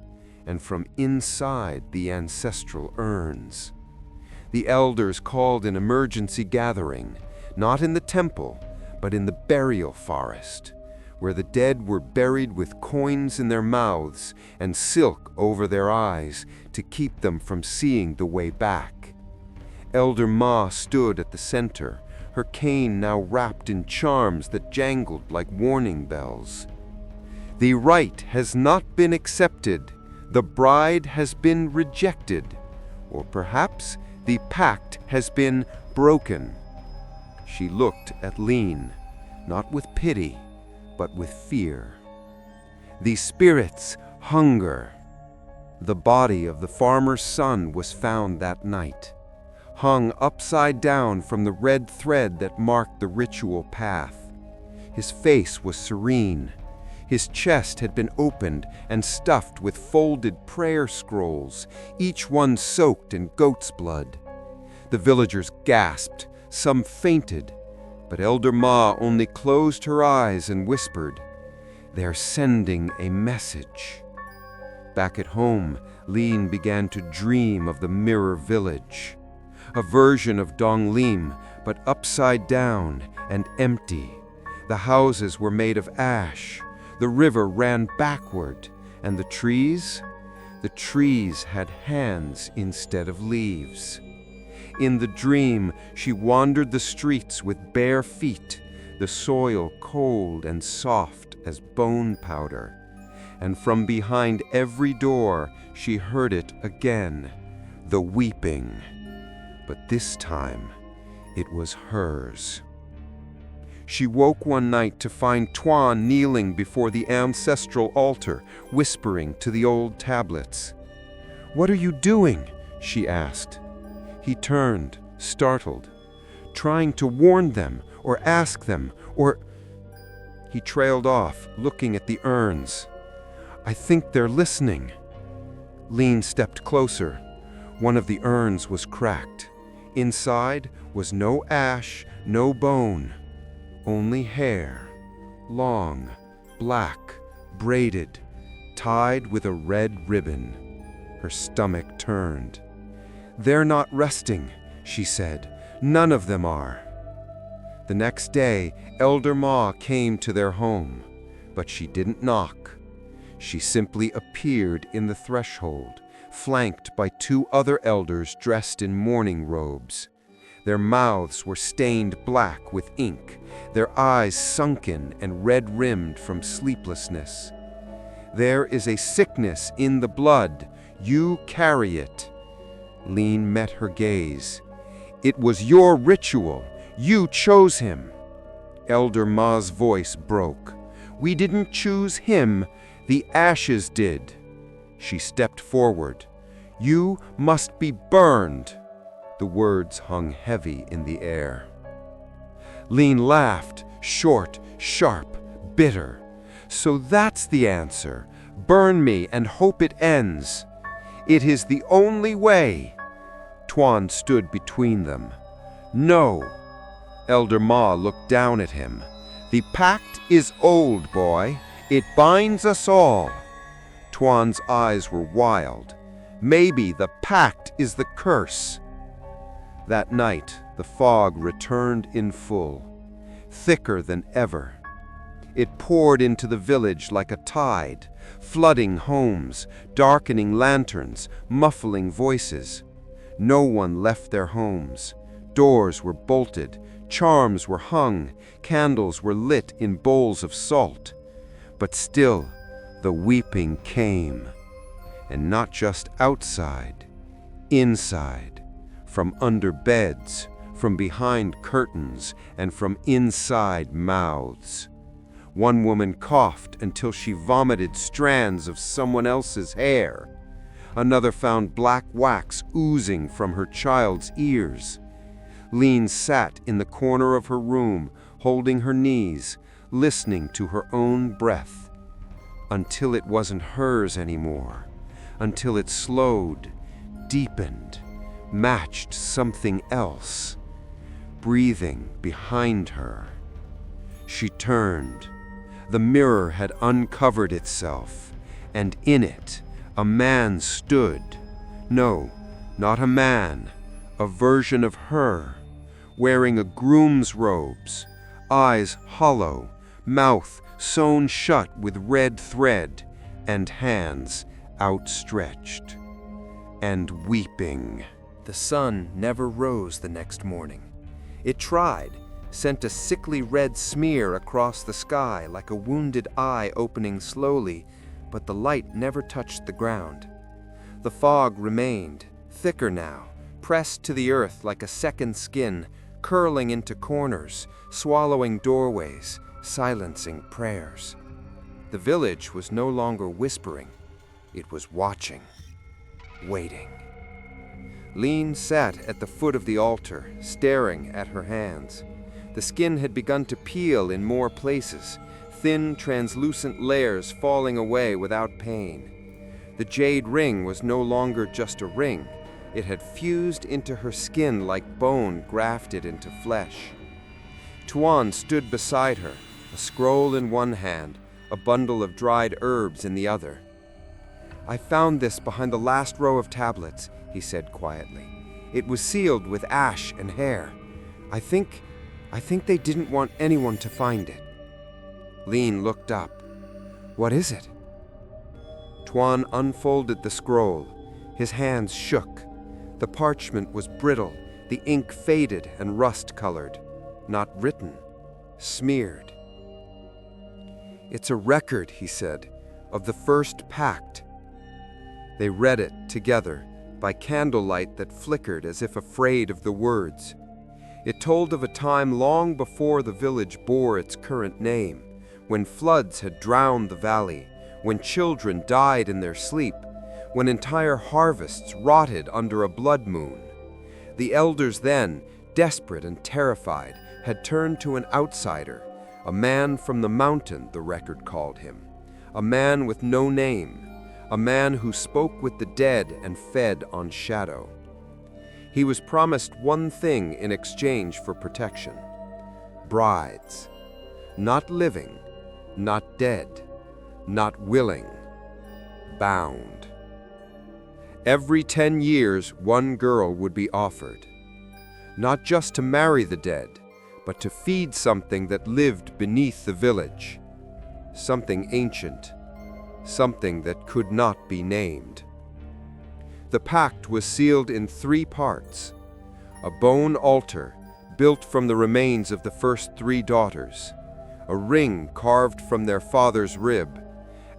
and from inside the ancestral urns. The elders called an emergency gathering, not in the temple, but in the burial forest, where the dead were buried with coins in their mouths and silk over their eyes to keep them from seeing the way back. Elder Ma stood at the center, her cane now wrapped in charms that jangled like warning bells. The rite has not been accepted. The bride has been rejected. Or perhaps the pact has been broken. She looked at Lean, not with pity, but with fear. The spirits hunger. The body of the farmer's son was found that night, hung upside down from the red thread that marked the ritual path. His face was serene. His chest had been opened and stuffed with folded prayer scrolls, each one soaked in goat's blood. The villagers gasped, some fainted, but Elder Ma only closed her eyes and whispered, "They're sending a message." Back at home, Lean began to dream of the mirror village, a version of Donglim, but upside down and empty. The houses were made of ash. The river ran backward, and the trees had hands instead of leaves. In the dream, she wandered the streets with bare feet, the soil cold and soft as bone powder. And from behind every door, she heard it again, the weeping. But this time, it was hers. She woke one night to find Tuan kneeling before the ancestral altar, whispering to the old tablets. "What are you doing?" she asked. He turned, startled, trying to warn them or ask them, or... He trailed off, looking at the urns. "I think they're listening." Lean stepped closer. One of the urns was cracked. Inside was no ash, no bone. Only hair, long, black, braided, tied with a red ribbon. Her stomach turned. "They're not resting," she said. "None of them are." The next day, Elder Ma came to their home, but she didn't knock. She simply appeared in the threshold, flanked by two other elders dressed in mourning robes. Their mouths were stained black with ink, their eyes sunken and red-rimmed from sleeplessness. "There is a sickness in the blood. You carry it." Lean met her gaze. "It was your ritual. You chose him." Elder Ma's voice broke. "We didn't choose him. The ashes did." She stepped forward. "You must be burned." The words hung heavy in the air. Lean laughed, short, sharp, bitter. "So that's the answer. Burn me and hope it ends. It is the only way." Tuan stood between them. "No." Elder Ma looked down at him. "The pact is old, boy. It binds us all." Tuan's eyes were wild. "Maybe the pact is the curse." That night, the fog returned in full, thicker than ever. It poured into the village like a tide, flooding homes, darkening lanterns, muffling voices. No one left their homes. Doors were bolted, charms were hung, candles were lit in bowls of salt. But still, the weeping came. And not just outside, inside, from under beds, from behind curtains, and from inside mouths. One woman coughed until she vomited strands of someone else's hair. Another found black wax oozing from her child's ears. Lean sat in the corner of her room, holding her knees, listening to her own breath, until it wasn't hers anymore, until it slowed, deepened, matched something else, breathing behind her. She turned. The mirror had uncovered itself, and in it, a man stood. No, not a man, a version of her, wearing a groom's robes, eyes hollow, mouth sewn shut with red thread, and hands outstretched, and weeping. The sun never rose the next morning. It tried, sent a sickly red smear across the sky like a wounded eye opening slowly, but the light never touched the ground. The fog remained, thicker now, pressed to the earth like a second skin, curling into corners, swallowing doorways, silencing prayers. The village was no longer whispering. It was watching, waiting. Lean sat at the foot of the altar, staring at her hands. The skin had begun to peel in more places, thin, translucent layers falling away without pain. The jade ring was no longer just a ring. It had fused into her skin like bone grafted into flesh. Tuan stood beside her, a scroll in one hand, a bundle of dried herbs in the other. "I found this behind the last row of tablets," he said quietly. "It was sealed with ash and hair. I think they didn't want anyone to find it." Lean looked up. "What is it?" Tuan unfolded the scroll. His hands shook. The parchment was brittle, the ink faded and rust-colored. Not written, smeared. "It's a record," he said, "of the first pact." They read it together, by candlelight that flickered as if afraid of the words. It told of a time long before the village bore its current name, when floods had drowned the valley, when children died in their sleep, when entire harvests rotted under a blood moon. The elders then, desperate and terrified, had turned to an outsider, a man from the mountain, the record called him, a man with no name, a man who spoke with the dead and fed on shadow. He was promised one thing in exchange for protection: brides. Not living, not dead, not willing, bound. Every 10 years, one girl would be offered, not just to marry the dead, but to feed something that lived beneath the village, something ancient, something that could not be named. The pact was sealed in 3 parts: a bone altar built from the remains of the first 3 daughters, a ring carved from their father's rib,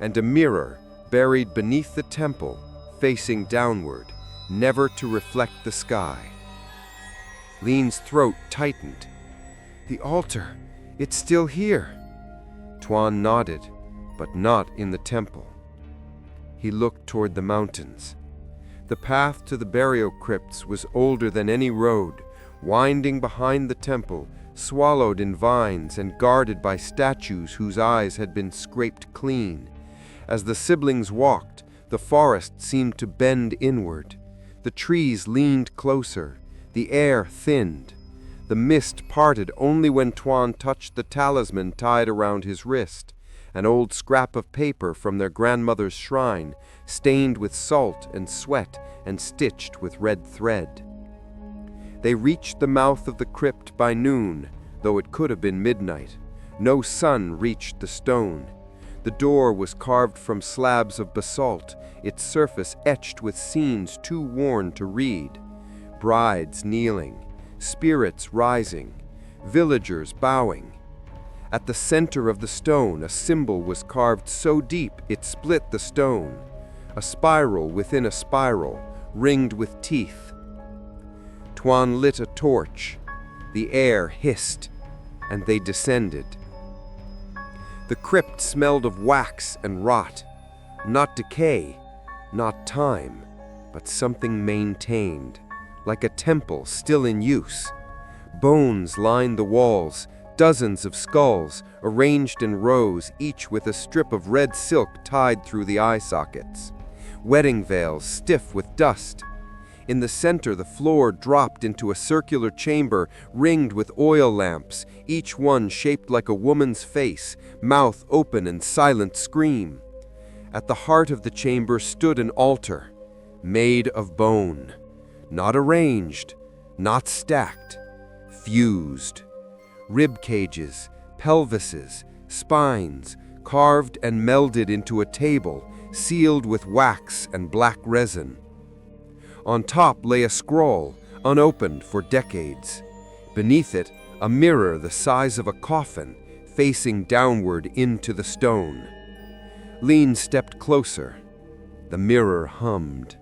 and a mirror buried beneath the temple, facing downward, never to reflect the sky. Lean's throat tightened. "The altar, it's still here." Tuan nodded, but not in the temple. He looked toward the mountains. The path to the burial crypts was older than any road, winding behind the temple, swallowed in vines and guarded by statues whose eyes had been scraped clean. As the siblings walked, the forest seemed to bend inward. The trees leaned closer, the air thinned. The mist parted only when Tuan touched the talisman tied around his wrist, an old scrap of paper from their grandmother's shrine, stained with salt and sweat and stitched with red thread. They reached the mouth of the crypt by noon, though it could have been midnight. No sun reached the stone. The door was carved from slabs of basalt, its surface etched with scenes too worn to read. Brides kneeling, spirits rising, villagers bowing. At the center of the stone, a symbol was carved so deep it split the stone, a spiral within a spiral, ringed with teeth. Tuan lit a torch. The air hissed, and they descended. The crypt smelled of wax and rot, not decay, not time, but something maintained, like a temple still in use. Bones lined the walls, dozens of skulls, arranged in rows, each with a strip of red silk tied through the eye sockets. Wedding veils stiff with dust. In the center, the floor dropped into a circular chamber ringed with oil lamps, each one shaped like a woman's face, mouth open in silent scream. At the heart of the chamber stood an altar, made of bone, not arranged, not stacked, fused. Rib cages, pelvises, spines, carved and melded into a table, sealed with wax and black resin. On top lay a scroll, unopened for decades. Beneath it, a mirror the size of a coffin, facing downward into the stone. Lean stepped closer. The mirror hummed.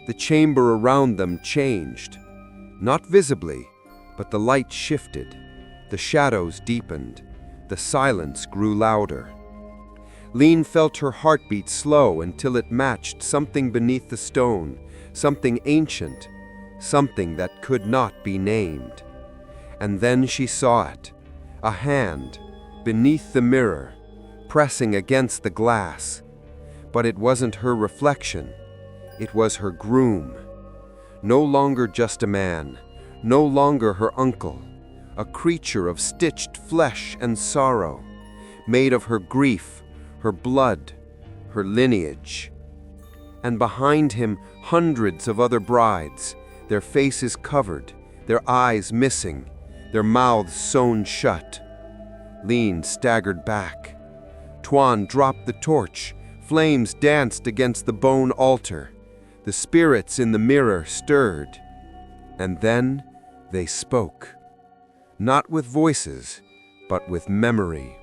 The chamber around them changed. Not visibly, but the light shifted. The shadows deepened. The silence grew louder. Lean felt her heartbeat slow until it matched something beneath the stone, something ancient, something that could not be named. And then she saw it, a hand, beneath the mirror, pressing against the glass. But it wasn't her reflection, it was her groom. No longer just a man, no longer her uncle, a creature of stitched flesh and sorrow, made of her grief, her blood, her lineage. And behind him, hundreds of other brides, their faces covered, their eyes missing, their mouths sewn shut. Lean staggered back. Tuan dropped the torch. Flames danced against the bone altar. The spirits in the mirror stirred. And then they spoke. Not with voices, but with memory.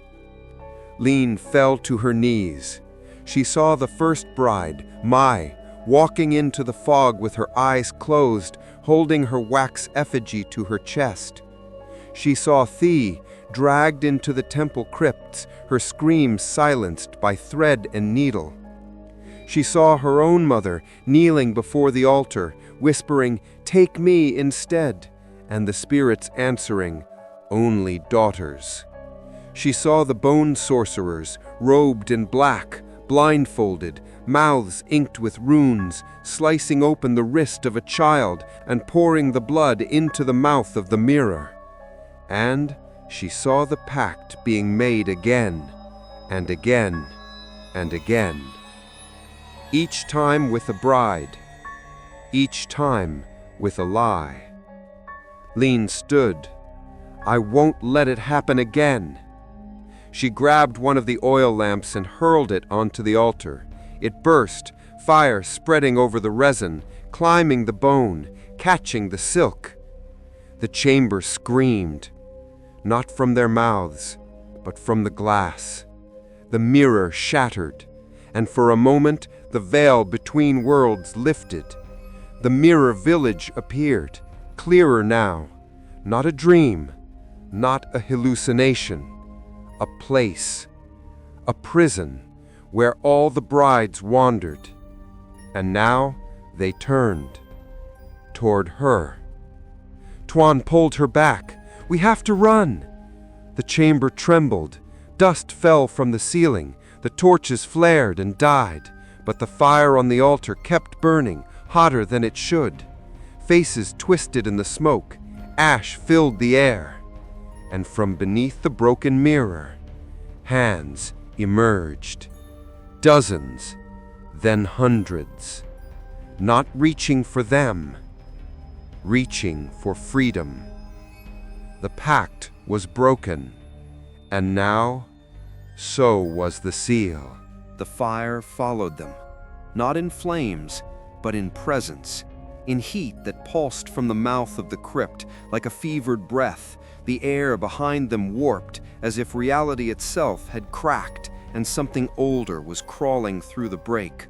Lean fell to her knees. She saw the first bride, Mai, walking into the fog with her eyes closed, holding her wax effigy to her chest. She saw Thi dragged into the temple crypts, her screams silenced by thread and needle. She saw her own mother kneeling before the altar, whispering, "Take me instead," and the spirits answering, "Only daughters." She saw the bone sorcerers, robed in black, blindfolded, mouths inked with runes, slicing open the wrist of a child and pouring the blood into the mouth of the mirror. And she saw the pact being made again, and again, and again. Each time with a bride, each time with a lie. Lean stood. "I won't let it happen again." She grabbed one of the oil lamps and hurled it onto the altar. It burst, fire spreading over the resin, climbing the bone, catching the silk. The chamber screamed, not from their mouths, but from the glass. The mirror shattered, and for a moment the veil between worlds lifted. The mirror village appeared, clearer now, not a dream, not a hallucination, a place, a prison where all the brides wandered. And now they turned toward her. Tuan pulled her back. "We have to run." The chamber trembled. Dust fell from the ceiling. The torches flared and died, but the fire on the altar kept burning, hotter than it should. Faces twisted in the smoke. Ash filled the air. And from beneath the broken mirror, hands emerged. Dozens, then hundreds. Not reaching for them, reaching for freedom. The pact was broken, and now, so was the seal. The fire followed them, not in flames, but in presence, in heat that pulsed from the mouth of the crypt like a fevered breath. The air behind them warped, as if reality itself had cracked and something older was crawling through the break.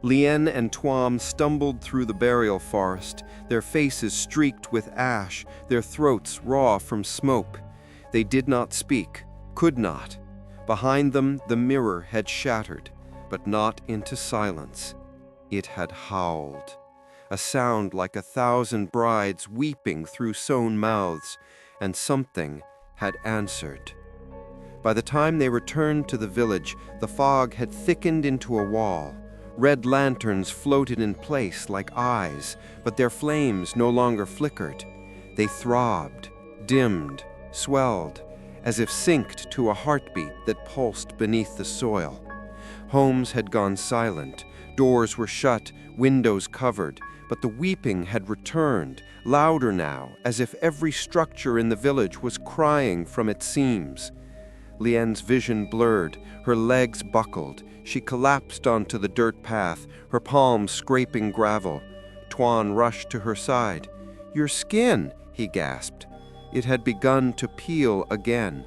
Lien and Tuam stumbled through the burial forest, their faces streaked with ash, their throats raw from smoke. They did not speak, could not. Behind them, the mirror had shattered, but not into silence. It had howled, a sound like 1,000 brides weeping through sewn mouths, and something had answered. By the time they returned to the village, the fog had thickened into a wall. Red lanterns floated in place like eyes, but their flames no longer flickered. They throbbed, dimmed, swelled, as if synced to a heartbeat that pulsed beneath the soil. Homes had gone silent, doors were shut, windows covered, but the weeping had returned, louder now, as if every structure in the village was crying from its seams. Lien's vision blurred, her legs buckled. She collapsed onto the dirt path, her palms scraping gravel. Tuan rushed to her side. "Your skin," he gasped. It had begun to peel again.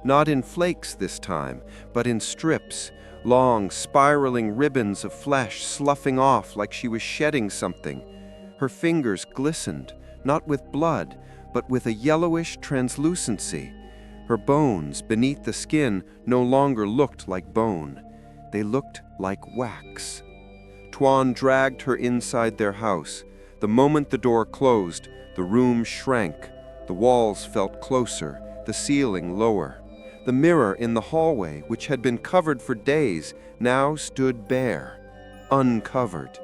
Not in flakes this time, but in strips, long, spiraling ribbons of flesh sloughing off like she was shedding something. Her fingers glistened, not with blood, but with a yellowish translucency. Her bones beneath the skin no longer looked like bone. They looked like wax. Tuan dragged her inside their house. The moment the door closed, the room shrank. The walls felt closer, the ceiling lower. The mirror in the hallway, which had been covered for days, now stood bare, uncovered.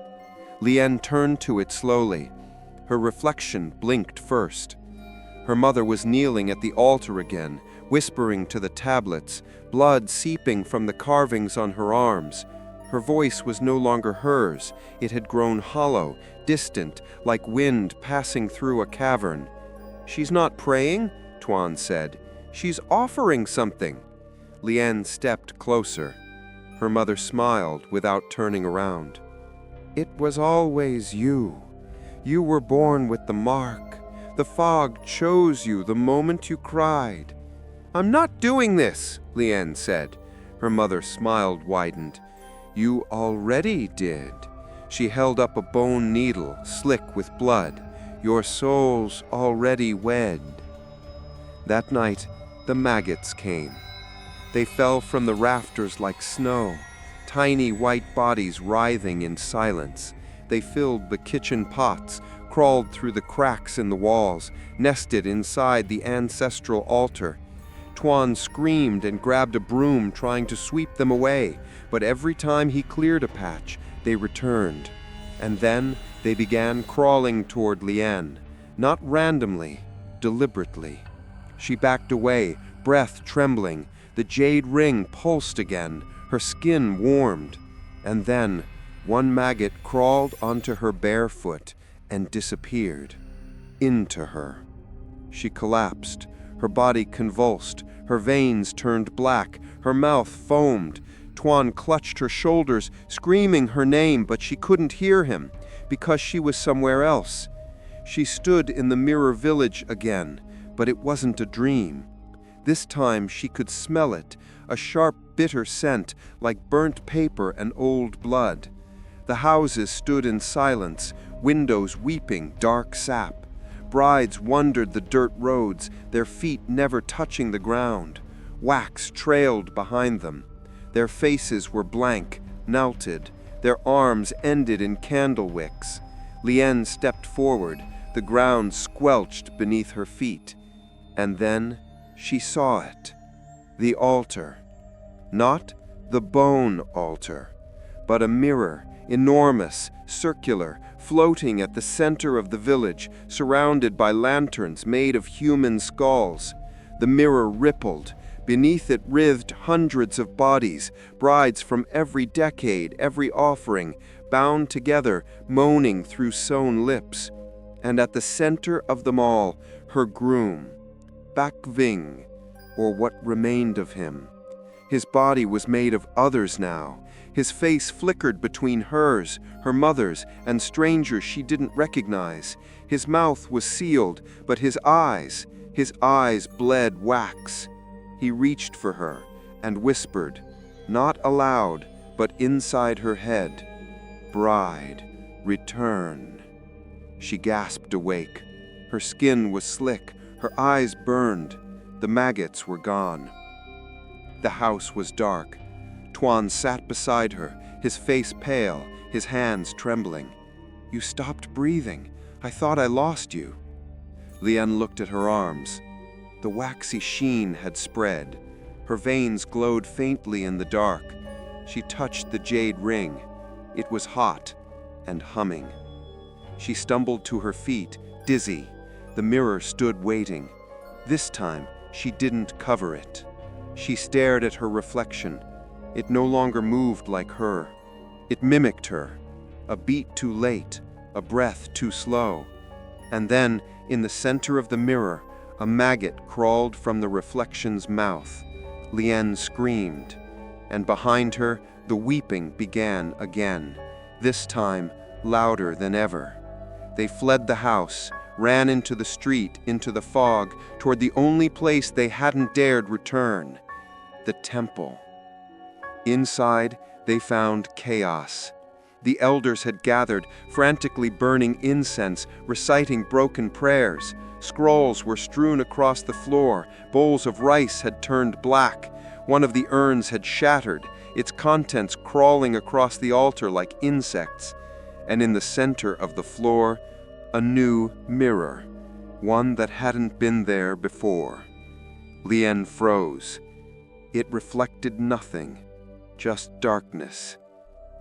Lien turned to it slowly. Her reflection blinked first. Her mother was kneeling at the altar again, whispering to the tablets, blood seeping from the carvings on her arms. Her voice was no longer hers. It had grown hollow, distant, like wind passing through a cavern. "She's not praying," Tuan said. "She's offering something." Lien stepped closer. Her mother smiled without turning around. "It was always you. You were born with the mark. The fog chose you the moment you cried." "I'm not doing this," Lien said. Her mother smiled widened. "You already did." She held up a bone needle, slick with blood. "Your souls already wed." That night, the maggots came. They fell from the rafters like snow, tiny white bodies writhing in silence. They filled the kitchen pots, crawled through the cracks in the walls, nested inside the ancestral altar. Tuan screamed and grabbed a broom trying to sweep them away, but every time he cleared a patch, they returned. And then they began crawling toward Lien, not randomly, deliberately. She backed away, breath trembling. The jade ring pulsed again, her skin warmed. And then one maggot crawled onto her bare foot and disappeared. Into her. She collapsed. Her body convulsed, her veins turned black, her mouth foamed. Tuan clutched her shoulders, screaming her name, but she couldn't hear him, because she was somewhere else. She stood in the mirror village again, but it wasn't a dream. This time she could smell it, a sharp, bitter scent, like burnt paper and old blood. The houses stood in silence, windows weeping dark sap. Brides wandered the dirt roads, their feet never touching the ground. Wax trailed behind them. Their faces were blank, knouted. Their arms ended in candle wicks. Lien stepped forward, the ground squelched beneath her feet. And then she saw it. The altar. Not the bone altar, but a mirror, enormous, circular, floating at the center of the village, surrounded by lanterns made of human skulls. The mirror rippled. Beneath it writhed hundreds of bodies, brides from every decade, every offering, bound together, moaning through sewn lips. And at the center of them all, her groom, Bac Ving, or what remained of him. His body was made of others now. His face flickered between hers, her mother's, and strangers she didn't recognize. His mouth was sealed, but his eyes bled wax. He reached for her and whispered, not aloud, but inside her head, "Bride, return." She gasped awake. Her skin was slick, her eyes burned. The maggots were gone. The house was dark. Tuan sat beside her, his face pale, his hands trembling. "You stopped breathing. I thought I lost you." Lien looked at her arms. The waxy sheen had spread. Her veins glowed faintly in the dark. She touched the jade ring. It was hot and humming. She stumbled to her feet, dizzy. The mirror stood waiting. This time, she didn't cover it. She stared at her reflection. It no longer moved like her. It mimicked her. A beat too late, a breath too slow. And then, in the center of the mirror, a maggot crawled from the reflection's mouth. Lien screamed, and behind her, the weeping began again, this time louder than ever. They fled the house, ran into the street, into the fog, toward the only place they hadn't dared return, the temple. Inside, they found chaos. The elders had gathered, frantically burning incense, reciting broken prayers. Scrolls were strewn across the floor. Bowls of rice had turned black. One of the urns had shattered, its contents crawling across the altar like insects. And in the center of the floor, a new mirror, one that hadn't been there before. Lien froze. It reflected nothing, just darkness,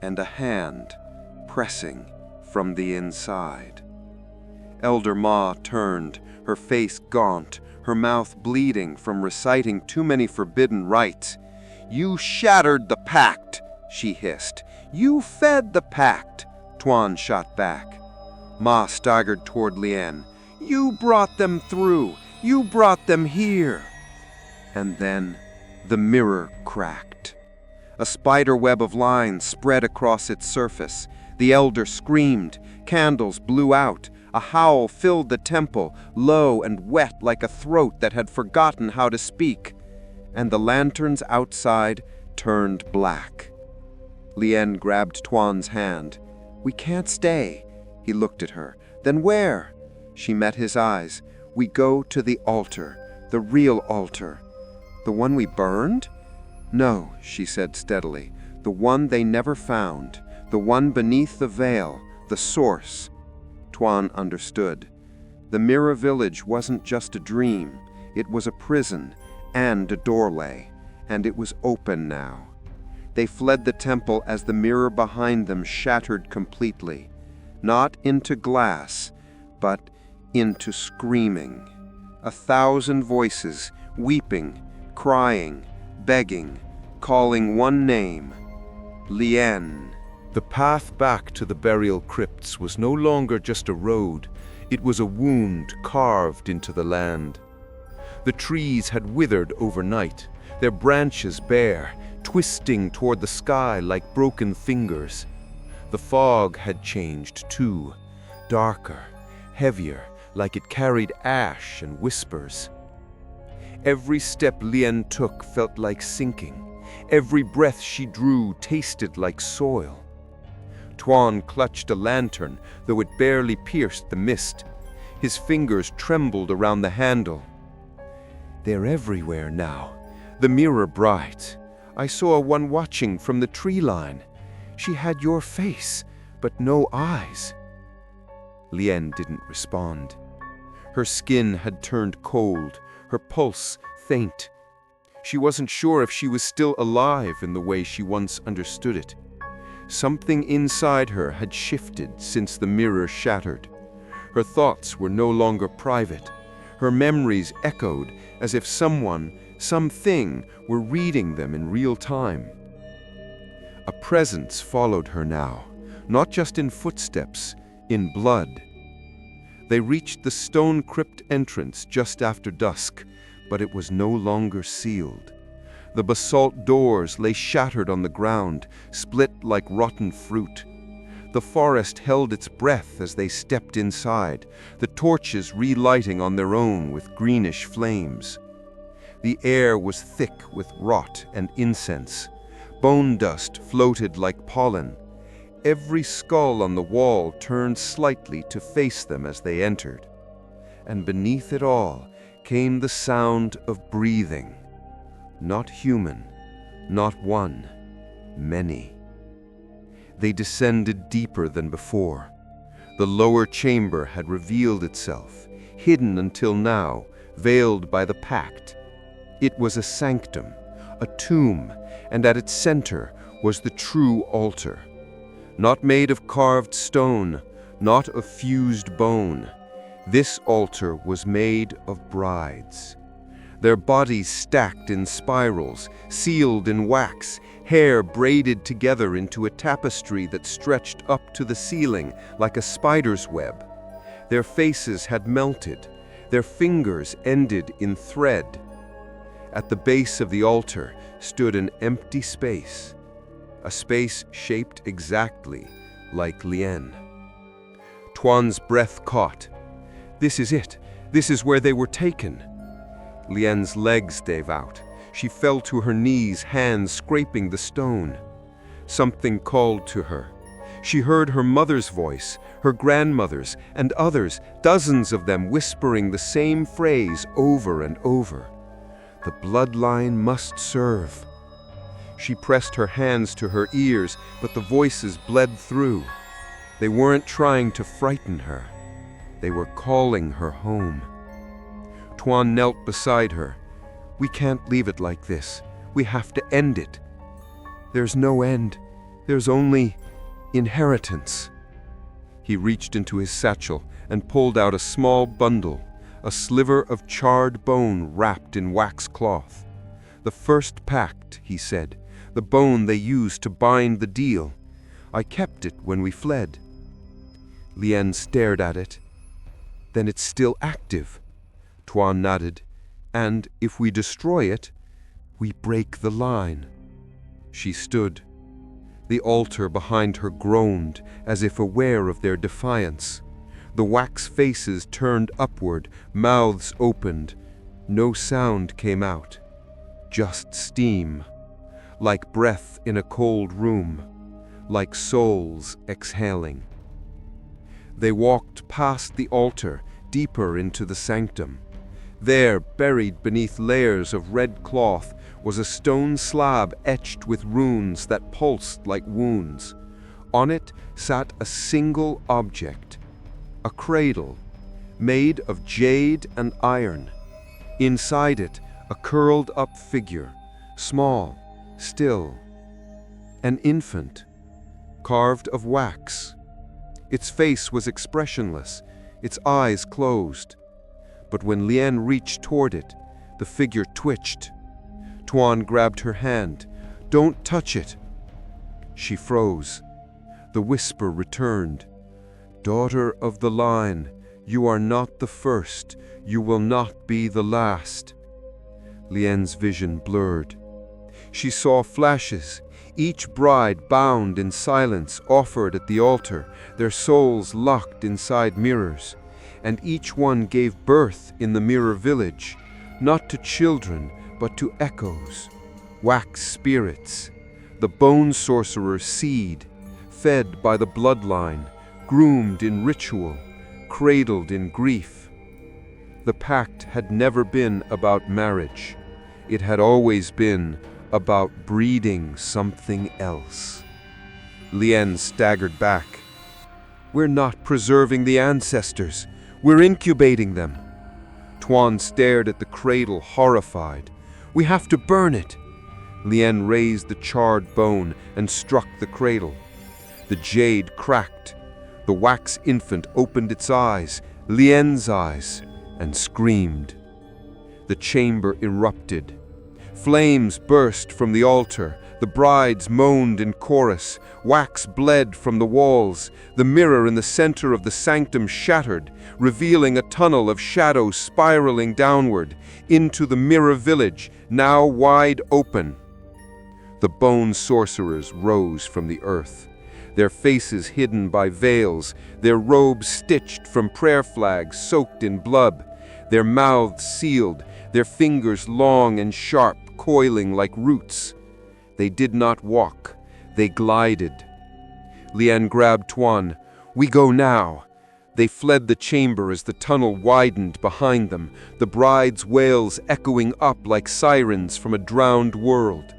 and a hand pressing from the inside. Elder Ma turned, her face gaunt, her mouth bleeding from reciting too many forbidden rites. "You shattered the pact," she hissed. "You fed the pact," Tuan shot back. Ma staggered toward Lien. "You brought them through. You brought them here." And then the mirror cracked. A spider web of lines spread across its surface. The elder screamed. Candles blew out. A howl filled the temple, low and wet like a throat that had forgotten how to speak. And the lanterns outside turned black. Lien grabbed Tuan's hand. "We can't stay." He looked at her. "Then where?" She met his eyes. "We go to the altar, the real altar." "The one we burned?" "No," she said steadily. "The one they never found. The one beneath the veil, the source." Tuan understood. The Mirror Village wasn't just a dream. It was a prison and a doorway, and it was open now. They fled the temple as the mirror behind them shattered completely, not into glass, but into screaming. 1,000 voices, weeping, crying, begging, calling one name, Lien. The path back to the burial crypts was no longer just a road, it was a wound carved into the land. The trees had withered overnight, their branches bare, twisting toward the sky like broken fingers. The fog had changed too, darker, heavier, like it carried ash and whispers. Every step Lien took felt like sinking. Every breath she drew tasted like soil. Tuan clutched a lantern, though it barely pierced the mist. His fingers trembled around the handle. "They're everywhere now. The mirror bright. I saw one watching from the tree line. She had your face, but no eyes." Lien didn't respond. Her skin had turned cold, her pulse faint. She wasn't sure if she was still alive in the way she once understood it. Something inside her had shifted since the mirror shattered. Her thoughts were no longer private. Her memories echoed as if someone, something, were reading them in real time. A presence followed her now, not just in footsteps, in blood. They reached the stone crypt entrance just after dusk, but it was no longer sealed. The basalt doors lay shattered on the ground, split like rotten fruit. The forest held its breath as they stepped inside, the torches relighting on their own with greenish flames. The air was thick with rot and incense. Bone dust floated like pollen. Every skull on the wall turned slightly to face them as they entered. And beneath it all came the sound of breathing. Not human, not one, many. They descended deeper than before. The lower chamber had revealed itself, hidden until now, veiled by the pact. It was a sanctum, a tomb, and at its center was the true altar. Not made of carved stone, not of fused bone. This altar was made of brides. Their bodies stacked in spirals, sealed in wax, hair braided together into a tapestry that stretched up to the ceiling like a spider's web. Their faces had melted, their fingers ended in thread. At the base of the altar stood an empty space, a space shaped exactly like Lien. Tuan's breath caught. This is it. This is where they were taken. Lien's legs gave out. She fell to her knees, hands scraping the stone. Something called to her. She heard her mother's voice, her grandmother's, and others, dozens of them whispering the same phrase over and over. The bloodline must serve. She pressed her hands to her ears, but the voices bled through. They weren't trying to frighten her. They were calling her home. Tuan knelt beside her. We can't leave it like this. We have to end it. There's no end. There's only inheritance. He reached into his satchel and pulled out a small bundle, a sliver of charred bone wrapped in wax cloth. The first pact, he said, the bone they used to bind the deal. I kept it when we fled. Lien stared at it. Then it's still active. Tuan nodded. And if we destroy it, we break the line. She stood. The altar behind her groaned, as if aware of their defiance. The wax faces turned upward, mouths opened. No sound came out. Just steam. Like breath in a cold room. Like souls exhaling. They walked past the altar, deeper into the sanctum. There, buried beneath layers of red cloth, was a stone slab etched with runes that pulsed like wounds. On it sat a single object, a cradle, made of jade and iron. Inside it, a curled-up figure, small, still. An infant, carved of wax. Its face was expressionless, its eyes closed. But when Lien reached toward it, the figure twitched. Tuan grabbed her hand. Don't touch it. She froze. The whisper returned. Daughter of the line, you are not the first. You will not be the last. Lien's vision blurred. She saw flashes. Each bride bound in silence offered at the altar, their souls locked inside mirrors. And each one gave birth in the mirror village, not to children, but to echoes, wax spirits, the bone sorcerer's seed, fed by the bloodline, groomed in ritual, cradled in grief. The pact had never been about marriage. It had always been about breeding something else. Lien staggered back. We're not preserving the ancestors. We're incubating them. Tuan stared at the cradle, horrified. We have to burn it. Lien raised the charred bone and struck the cradle. The jade cracked. The wax infant opened its eyes, Lien's eyes, and screamed. The chamber erupted. Flames burst from the altar. The brides moaned in chorus. Wax bled from the walls. The mirror in the center of the sanctum shattered, revealing a tunnel of shadows spiraling downward into the mirror village, now wide open. The bone sorcerers rose from the earth, their faces hidden by veils, their robes stitched from prayer flags soaked in blood, their mouths sealed, their fingers long and sharp, coiling like roots. They did not walk, they glided. Lien grabbed Tuan. We go now. They fled the chamber as the tunnel widened behind them, the bride's wails echoing up like sirens from a drowned world.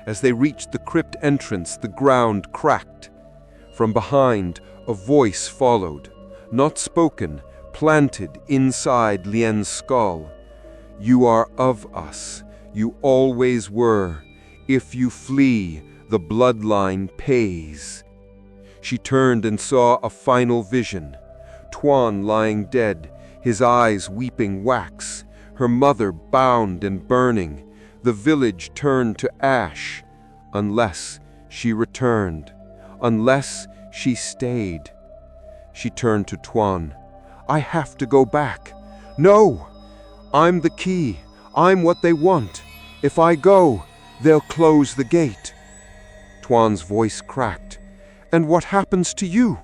As they reached the crypt entrance, the ground cracked. From behind, a voice followed, not spoken, planted inside Lien's skull. You are of us. You always were. If you flee, the bloodline pays. She turned and saw a final vision. Tuan lying dead, his eyes weeping wax, her mother bound and burning, the village turned to ash, unless she returned, unless she stayed. She turned to Tuan. I have to go back. No! I'm the key. I'm what they want. If I go, they'll close the gate. Tuan's voice cracked. And what happens to you?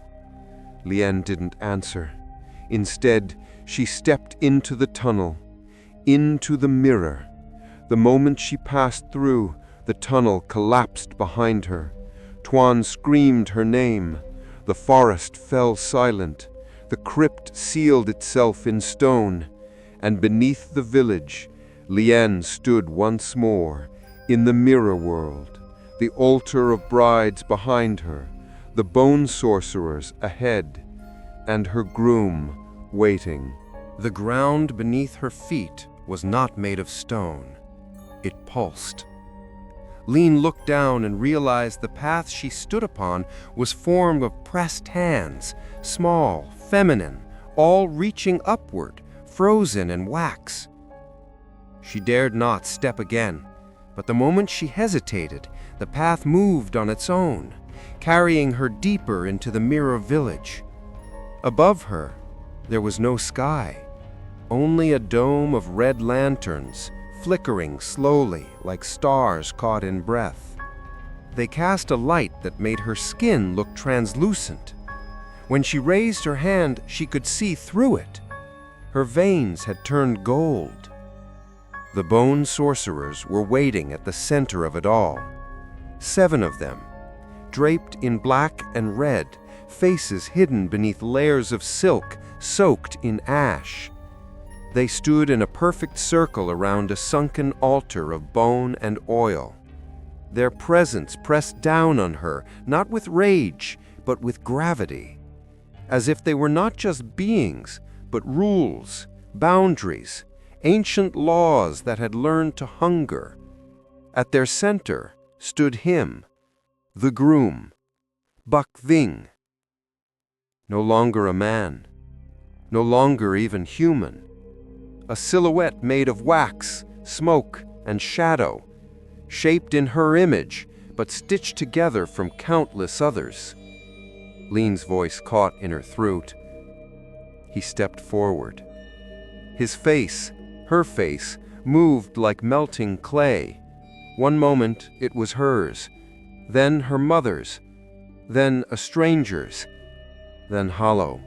Lien didn't answer. Instead, she stepped into the tunnel, into the mirror. The moment she passed through, the tunnel collapsed behind her. Tuan screamed her name. The forest fell silent. The crypt sealed itself in stone. And beneath the village, Lien stood once more, in the mirror world, the altar of brides behind her, the bone sorcerers ahead, and her groom waiting. The ground beneath her feet was not made of stone. It pulsed. Lien looked down and realized the path she stood upon was formed of pressed hands, small, feminine, all reaching upward, frozen in wax. She dared not step again, but the moment she hesitated, the path moved on its own, carrying her deeper into the mirror village. Above her, there was no sky, only a dome of red lanterns, flickering slowly like stars caught in breath. They cast a light that made her skin look translucent. When she raised her hand, she could see through it. Her veins had turned gold. The bone sorcerers were waiting at the center of it all. 7 of them, draped in black and red, faces hidden beneath layers of silk soaked in ash. They stood in a perfect circle around a sunken altar of bone and oil. Their presence pressed down on her, not with rage, but with gravity, as if they were not just beings, but rules, boundaries, ancient laws that had learned to hunger. At their center stood him, the groom, Bak Ving. No longer a man, no longer even human. A silhouette made of wax, smoke, and shadow, shaped in her image, but stitched together from countless others. Lien's voice caught in her throat. He stepped forward. His face, her face, moved like melting clay. One moment it was hers, then her mother's, then a stranger's, then hollow,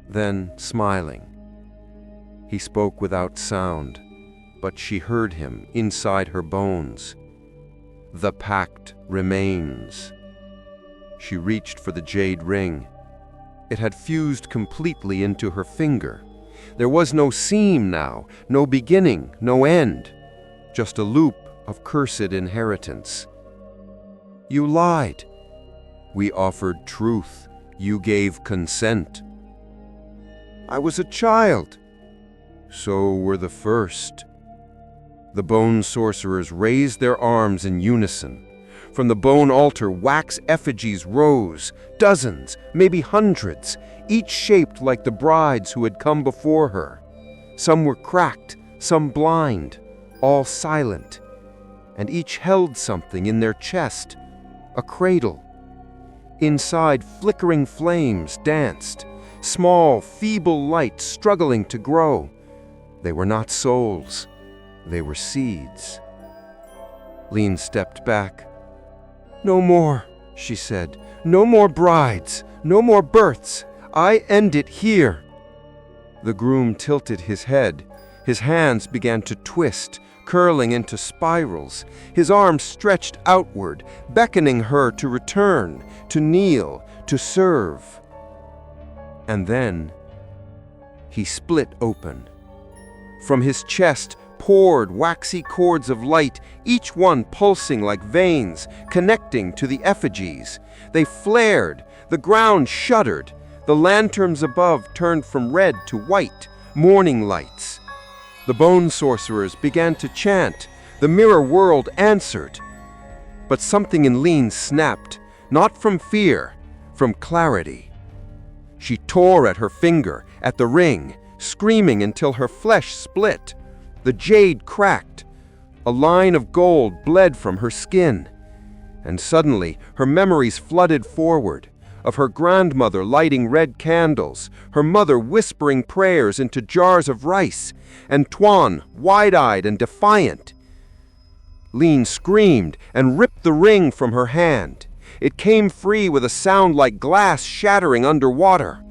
then smiling. He spoke without sound, but she heard him inside her bones. The pact remains. She reached for the jade ring. It had fused completely into her finger. There was no seam now, no beginning, no end, just a loop of cursed inheritance. You lied. We offered truth. You gave consent. I was a child. So were the first. The bone sorcerers raised their arms in unison. From the bone altar, wax effigies rose, dozens, maybe hundreds, each shaped like the brides who had come before her. Some were cracked, some blind, all silent, and each held something in their chest, a cradle. Inside, flickering flames danced, small, feeble lights struggling to grow. They were not souls, they were seeds. Lien stepped back. No more, she said. No more brides, no more births. I end it here. The groom tilted his head. His hands began to twist, curling into spirals. His arms stretched outward, beckoning her to return, to kneel, to serve. And then he split open. From his chest, poured waxy cords of light, each one pulsing like veins, connecting to the effigies. They flared, the ground shuddered, the lanterns above turned from red to white, morning lights. The bone sorcerers began to chant, the mirror world answered. But something in Lean snapped, not from fear, from clarity. She tore at her finger, at the ring, screaming until her flesh split. The jade cracked. A line of gold bled from her skin. And suddenly, her memories flooded forward, of her grandmother lighting red candles, her mother whispering prayers into jars of rice, and Tuan, wide-eyed and defiant. Lean screamed and ripped the ring from her hand. It came free with a sound like glass shattering underwater.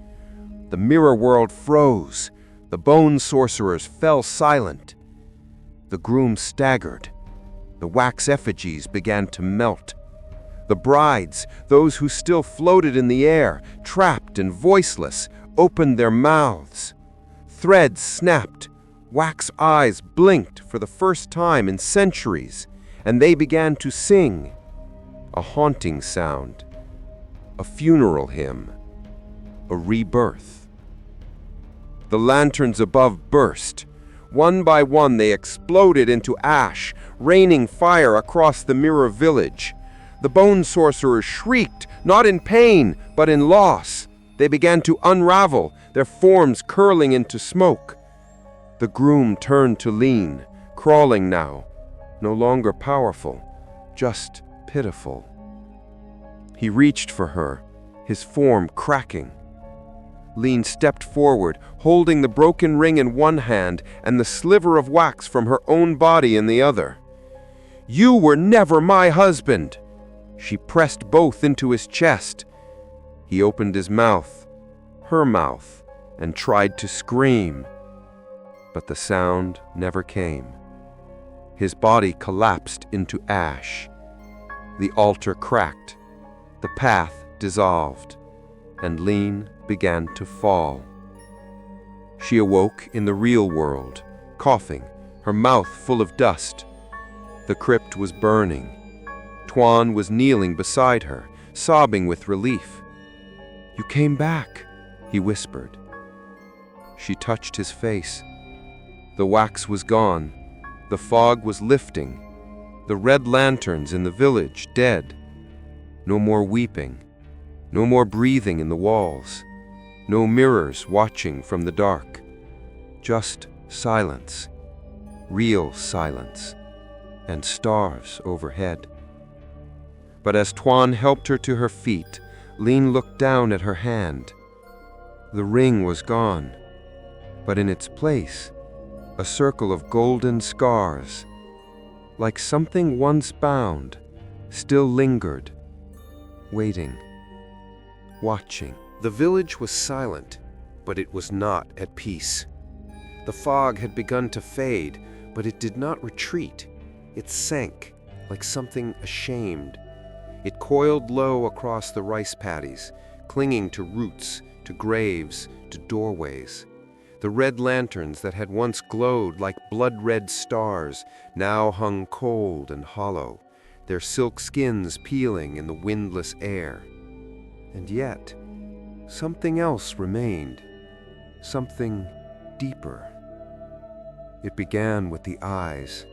The mirror world froze. The bone sorcerers fell silent. The groom staggered. The wax effigies began to melt. The brides, those who still floated in the air, trapped and voiceless, opened their mouths. Threads snapped. Wax eyes blinked for the first time in centuries, and they began to sing. A haunting sound. A funeral hymn. A rebirth. The lanterns above burst. One by one they exploded into ash, raining fire across the mirror village. The bone sorcerers shrieked, not in pain, but in loss. They began to unravel, their forms curling into smoke. The groom turned to Lean, crawling now, no longer powerful, just pitiful. He reached for her, his form cracking. Lean stepped forward, holding the broken ring in one hand and the sliver of wax from her own body in the other. "You were never my husband!" She pressed both into his chest. He opened his mouth, her mouth, and tried to scream. But the sound never came. His body collapsed into ash. The altar cracked. The path dissolved, and Lean began to fall. She awoke in the real world, coughing, her mouth full of dust. The crypt was burning. Tuan was kneeling beside her, sobbing with relief. "You came back," he whispered. She touched his face. The wax was gone. The fog was lifting. The red lanterns in the village dead. No more weeping. No more breathing in the walls. No mirrors watching from the dark. Just silence. Real silence. And stars overhead. But as Tuan helped her to her feet, Lean looked down at her hand. The ring was gone, but in its place, a circle of golden scars, like something once bound, still lingered, waiting, watching. The village was silent, but it was not at peace. The fog had begun to fade, but it did not retreat. It sank, like something ashamed. It coiled low across the rice paddies, clinging to roots, to graves, to doorways. The red lanterns that had once glowed like blood-red stars now hung cold and hollow, their silk skins peeling in the windless air. And yet, something else remained, something deeper. It began with the eyes,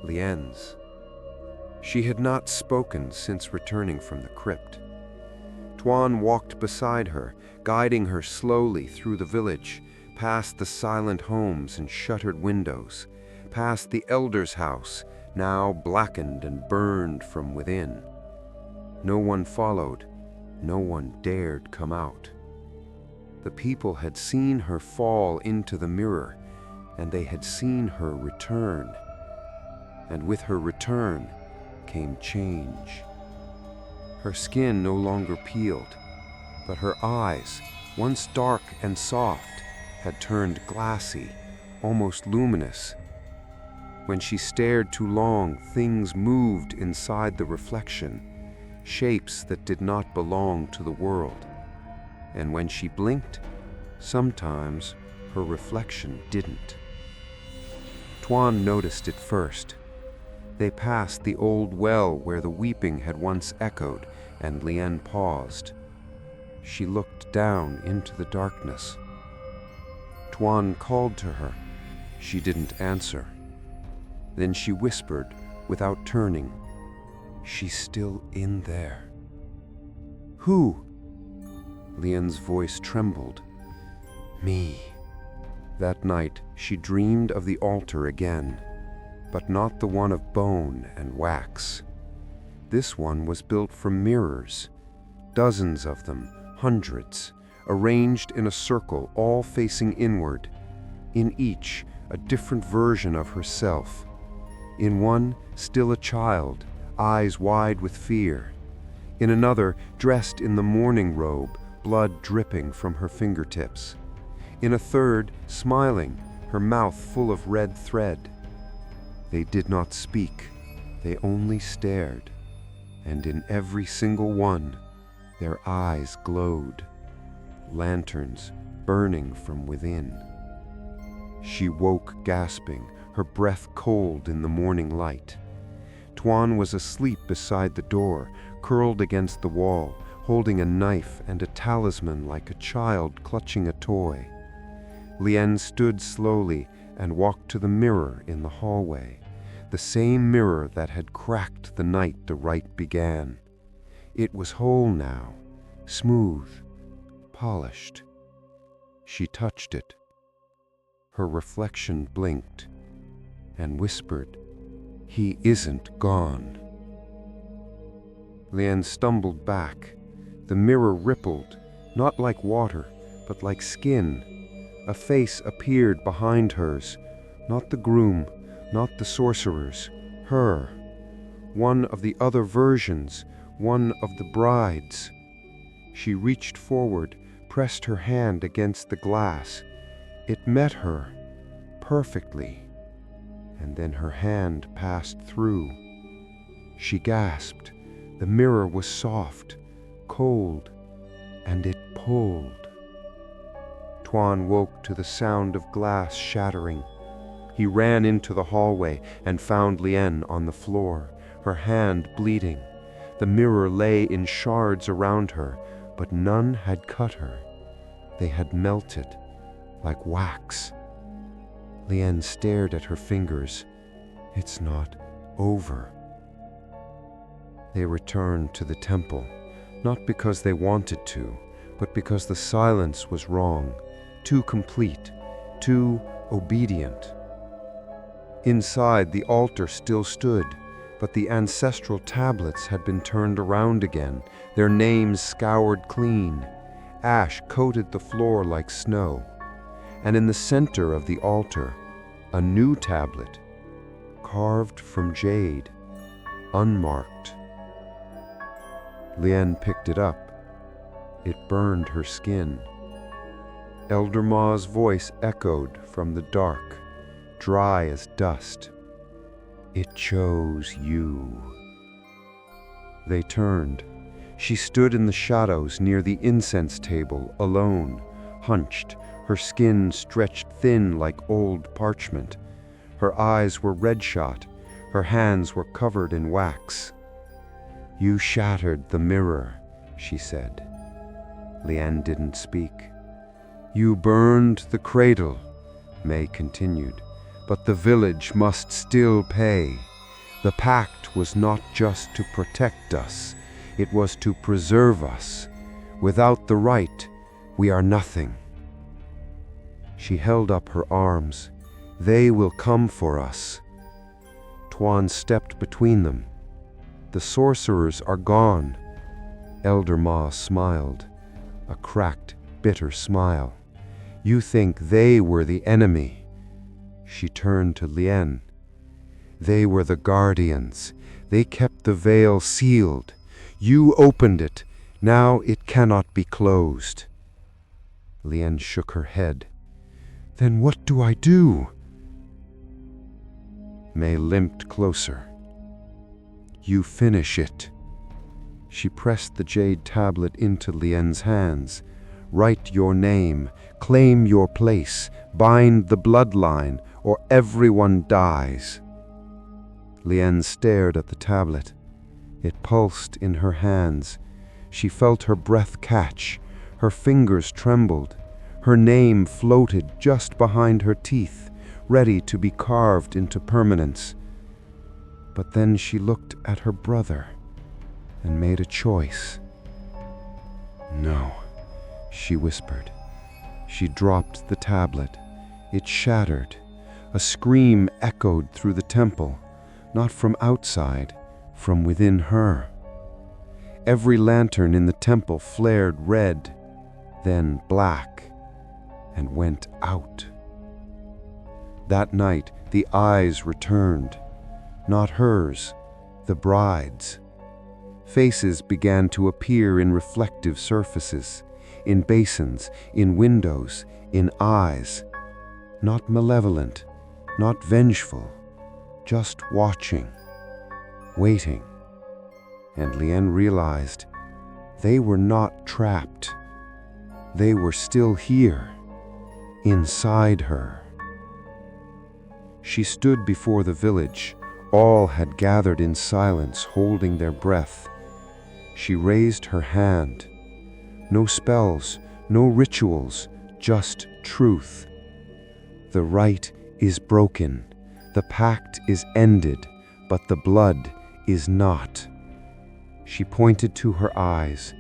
Lien's. She had not spoken since returning from the crypt. Tuan walked beside her, guiding her slowly through the village, past the silent homes and shuttered windows, past the elder's house, now blackened and burned from within. No one followed, no one dared come out. The people had seen her fall into the mirror, and they had seen her return. And with her return came change. Her skin no longer peeled, but her eyes, once dark and soft, had turned glassy, almost luminous. When she stared too long, things moved inside the reflection, shapes that did not belong to the world. And when she blinked, sometimes her reflection didn't. Tuan noticed it first. They passed the old well where the weeping had once echoed, and Lien paused. She looked down into the darkness. Tuan called to her. She didn't answer. Then she whispered, without turning, "She's still in there." "Who?" Lien's voice trembled. "Me." That night she dreamed of the altar again, but not the one of bone and wax. This one was built from mirrors, dozens of them, hundreds, arranged in a circle, all facing inward. In each, a different version of herself. In one, still a child, eyes wide with fear. In another, dressed in the mourning robe, blood dripping from her fingertips. In a third, smiling, her mouth full of red thread. They did not speak, they only stared, and in every single one, their eyes glowed, lanterns burning from within. She woke gasping, her breath cold in the morning light. Tuan was asleep beside the door, curled against the wall, holding a knife and a talisman like a child clutching a toy. Lien stood slowly and walked to the mirror in the hallway, the same mirror that had cracked the night the rite began. It was whole now, smooth, polished. She touched it. Her reflection blinked and whispered, "He isn't gone." Lien stumbled back. The mirror rippled, not like water, but like skin. A face appeared behind hers, not the groom, not the sorcerer's, her. One of the other versions, one of the brides. She reached forward, pressed her hand against the glass. It met her, perfectly, and then her hand passed through. She gasped. The mirror was soft, cold, and it pulled. Tuan woke to the sound of glass shattering. He ran into the hallway and found Lien on the floor, her hand bleeding. The mirror lay in shards around her, but none had cut her. They had melted, like wax. Lien stared at her fingers. "It's not over." They returned to the temple, not because they wanted to, but because the silence was wrong, too complete, too obedient. Inside, the altar still stood, but the ancestral tablets had been turned around again, their names scoured clean. Ash coated the floor like snow. And in the center of the altar, a new tablet, carved from jade, unmarked. Lien picked it up. It burned her skin. Elder Ma's voice echoed from the dark, dry as dust. "It chose you." They turned. She stood in the shadows near the incense table, alone, hunched, her skin stretched thin like old parchment. Her eyes were red-shot, her hands were covered in wax. "You shattered the mirror," she said. Lien didn't speak. "You burned the cradle," May continued, "but the village must still pay. The pact was not just to protect us, it was to preserve us. Without the rite, we are nothing." She held up her arms. "They will come for us." Tuan stepped between them. "The sorcerers are gone." Elder Ma smiled, a cracked, bitter smile. "You think they were the enemy." She turned to Lien. "They were the guardians. They kept the veil sealed. You opened it. Now it cannot be closed." Lien shook her head. "Then what do I do?" May limped closer. "You finish it." She pressed the jade tablet into Lien's hands. "Write your name, claim your place, bind the bloodline, or everyone dies." Lien stared at the tablet. It pulsed in her hands. She felt her breath catch. Her fingers trembled. Her name floated just behind her teeth, ready to be carved into permanence. But then she looked at her brother and made a choice. "No," she whispered. She dropped the tablet. It shattered. A scream echoed through the temple, not from outside, from within her. Every lantern in the temple flared red, then black, and went out. That night, the eyes returned. Not hers, the bride's. Faces began to appear in reflective surfaces, in basins, in windows, in eyes. Not malevolent, not vengeful, just watching, waiting. And Lien realized they were not trapped. They were still here, inside her. She stood before the village. All had gathered in silence, holding their breath. She raised her hand. No spells, no rituals, just truth. The rite is broken. The pact is ended, but the blood is not. She pointed to her eyes.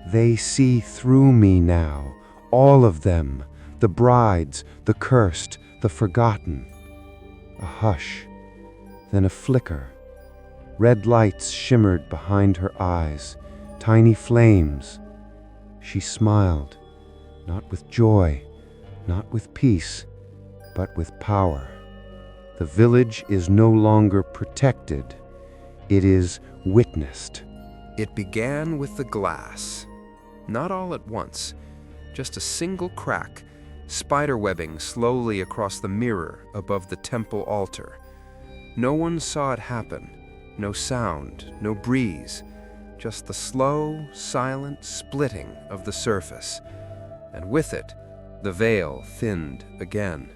They see through me now, all of them, the brides, the cursed, the forgotten. A hush, then a flicker. Red lights shimmered behind her eyes, tiny flames. She smiled, not with joy, not with peace, but with power. The village is no longer protected. It is witnessed. It began with the glass. Not all at once, just a single crack, spiderwebbing slowly across the mirror above the temple altar. No one saw it happen. No sound, no breeze, just the slow, silent splitting of the surface. And with it, the veil thinned again.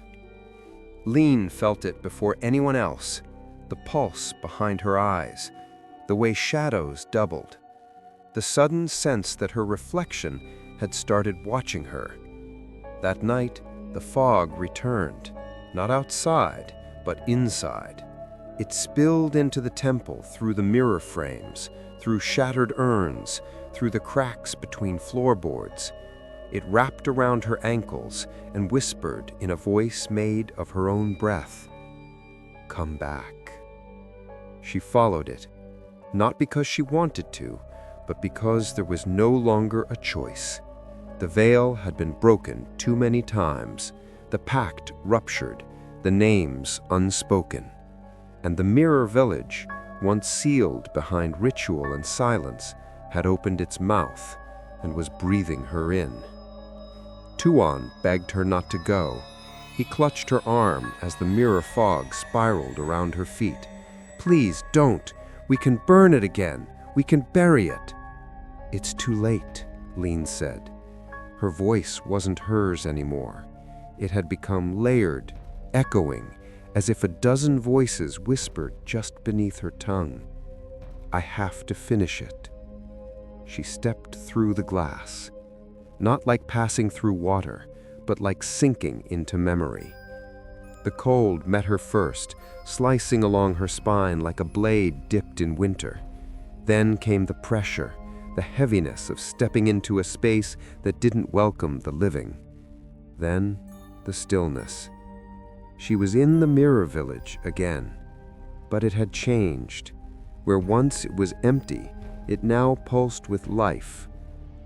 Lien felt it before anyone else, the pulse behind her eyes, the way shadows doubled, the sudden sense that her reflection had started watching her. That night, the fog returned, not outside, but inside. It spilled into the temple through the mirror frames, through shattered urns, through the cracks between floorboards. It wrapped around her ankles and whispered in a voice made of her own breath, "Come back." She followed it, not because she wanted to, but because there was no longer a choice. The veil had been broken too many times, the pact ruptured, the names unspoken. And the mirror village, once sealed behind ritual and silence, had opened its mouth and was breathing her in. Tuan begged her not to go. He clutched her arm as the mirror fog spiraled around her feet. "Please, don't. We can burn it again. We can bury it." "It's too late," Lien said. Her voice wasn't hers anymore. It had become layered, echoing, as if a dozen voices whispered just beneath her tongue. "I have to finish it." She stepped through the glass, not like passing through water, but like sinking into memory. The cold met her first, slicing along her spine like a blade dipped in winter. Then came the pressure, the heaviness of stepping into a space that didn't welcome the living. Then the stillness. She was in the mirror village again, but it had changed. Where once it was empty, it now pulsed with life.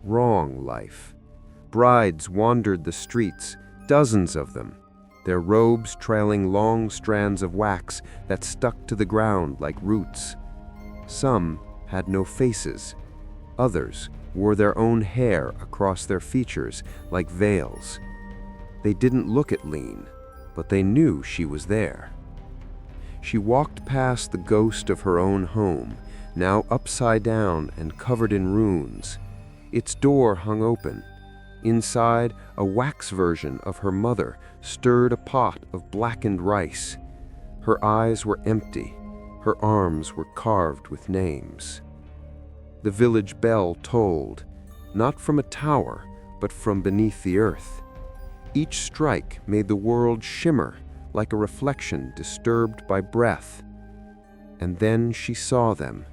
Wrong life. Brides wandered the streets, dozens of them, their robes trailing long strands of wax that stuck to the ground like roots. Some had no faces. Others wore their own hair across their features like veils. They didn't look at Lien, but they knew she was there. She walked past the ghost of her own home, now upside down and covered in runes. Its door hung open. Inside, a wax version of her mother stirred a pot of blackened rice. Her eyes were empty. Her arms were carved with names. The village bell tolled, not from a tower, but from beneath the earth. Each strike made the world shimmer like a reflection disturbed by breath. And then she saw them,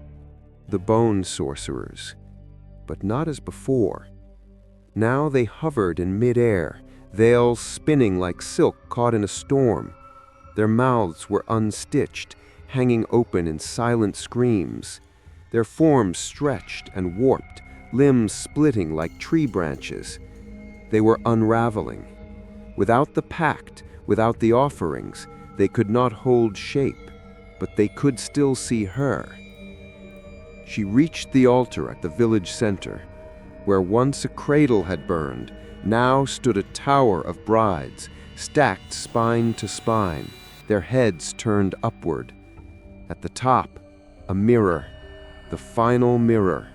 the bone sorcerers, but not as before. Now they hovered in mid-air, veils spinning like silk caught in a storm. Their mouths were unstitched, hanging open in silent screams. Their forms stretched and warped, limbs splitting like tree branches. They were unraveling. Without the pact, without the offerings, they could not hold shape, but they could still see her. She reached the altar at the village center. Where once a cradle had burned, now stood a tower of brides, stacked spine to spine, their heads turned upward. At the top, a mirror, the final mirror.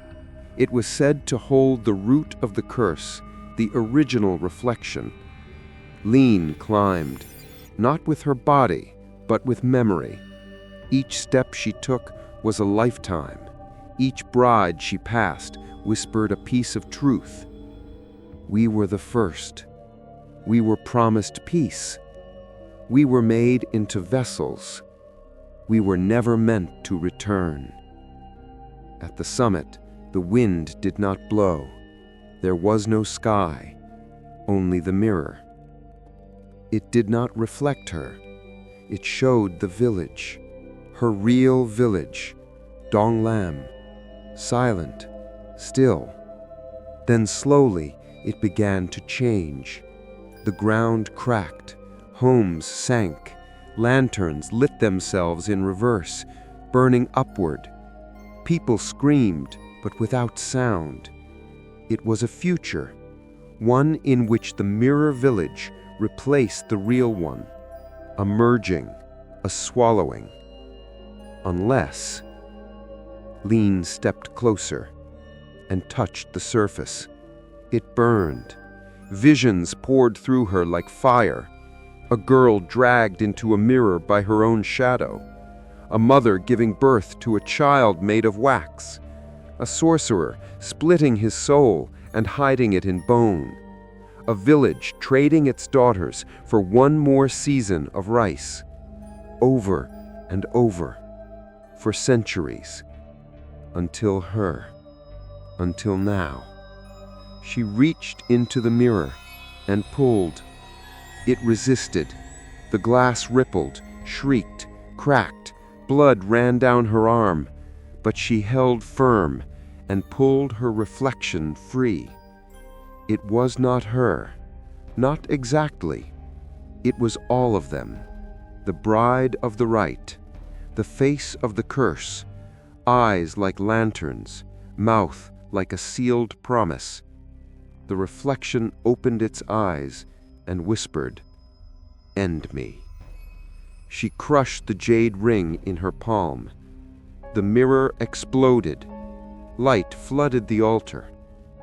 It was said to hold the root of the curse, the original reflection. Lean climbed, not with her body, but with memory. Each step she took was a lifetime. Each bride she passed whispered a piece of truth. We were the first. We were promised peace. We were made into vessels. We were never meant to return. At the summit, the wind did not blow. There was no sky, only the mirror. It did not reflect her. It showed the village, her real village, Dong Lam, silent, still. Then slowly it began to change. The ground cracked, homes sank, lanterns lit themselves in reverse, burning upward. People screamed, but without sound. It was a future, one in which the mirror village replaced the real one, a merging, a swallowing. Unless Lean stepped closer and touched the surface. It burned. Visions poured through her like fire. A girl dragged into a mirror by her own shadow. A mother giving birth to a child made of wax. A sorcerer splitting his soul and hiding it in bone. A village trading its daughters for one more season of rice. Over and over, for centuries. Until now. She reached into the mirror and pulled. It resisted. The glass rippled, shrieked, cracked. Blood ran down her arm, but she held firm and pulled her reflection free. It was not her, not exactly. It was all of them. The bride of the rite, the face of the curse, eyes like lanterns, mouth like a sealed promise. The reflection opened its eyes and whispered, "End me." She crushed the jade ring in her palm. The mirror exploded. Light flooded the altar.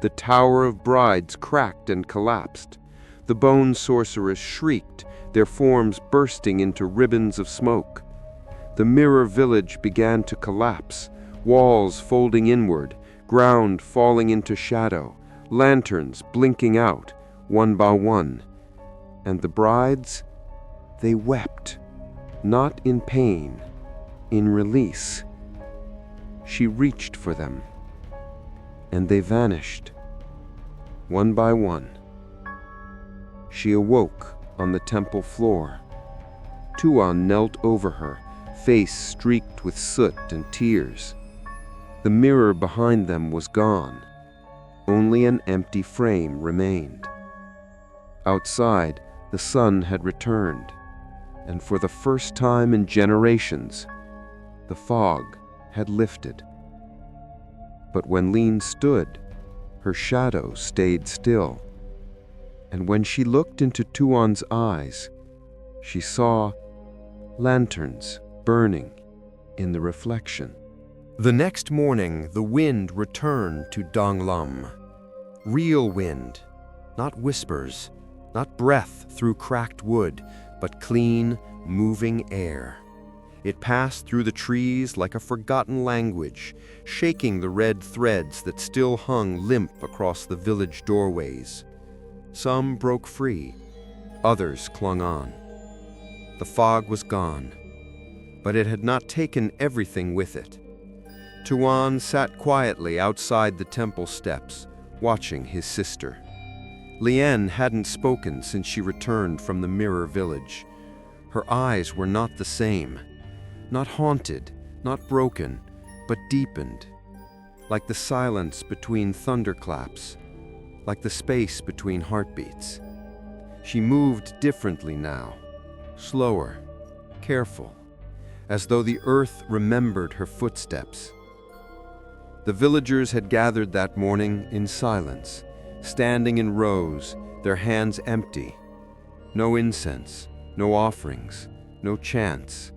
The tower of brides cracked and collapsed. The bone sorcerers shrieked, their forms bursting into ribbons of smoke. The mirror village began to collapse, walls folding inward, ground falling into shadow, lanterns blinking out, one by one. And the brides, they wept, not in pain, in release. She reached for them, and they vanished, one by one. She awoke on the temple floor. Tuan knelt over her, face streaked with soot and tears. The mirror behind them was gone. Only an empty frame remained. Outside, the sun had returned, and for the first time in generations, the fog had lifted. But when Lean stood, her shadow stayed still. And when she looked into Tuan's eyes, she saw lanterns burning in the reflection. The next morning, the wind returned to Dong Lam. Real wind, Not whispers, not breath through cracked wood, but clean, moving air. It passed through the trees like a forgotten language, shaking the red threads that still hung limp across the village doorways. Some broke free, others clung on. The fog was gone, but it had not taken everything with it. Tuan sat quietly outside the temple steps, watching his sister. Lien hadn't spoken since she returned from the mirror village. Her eyes were not the same. Not haunted, not broken, but deepened. Like the silence between thunderclaps, like the space between heartbeats. She moved differently now, slower, careful, as though the earth remembered her footsteps. The villagers had gathered that morning in silence, standing in rows, their hands empty. No incense, no offerings, no chants.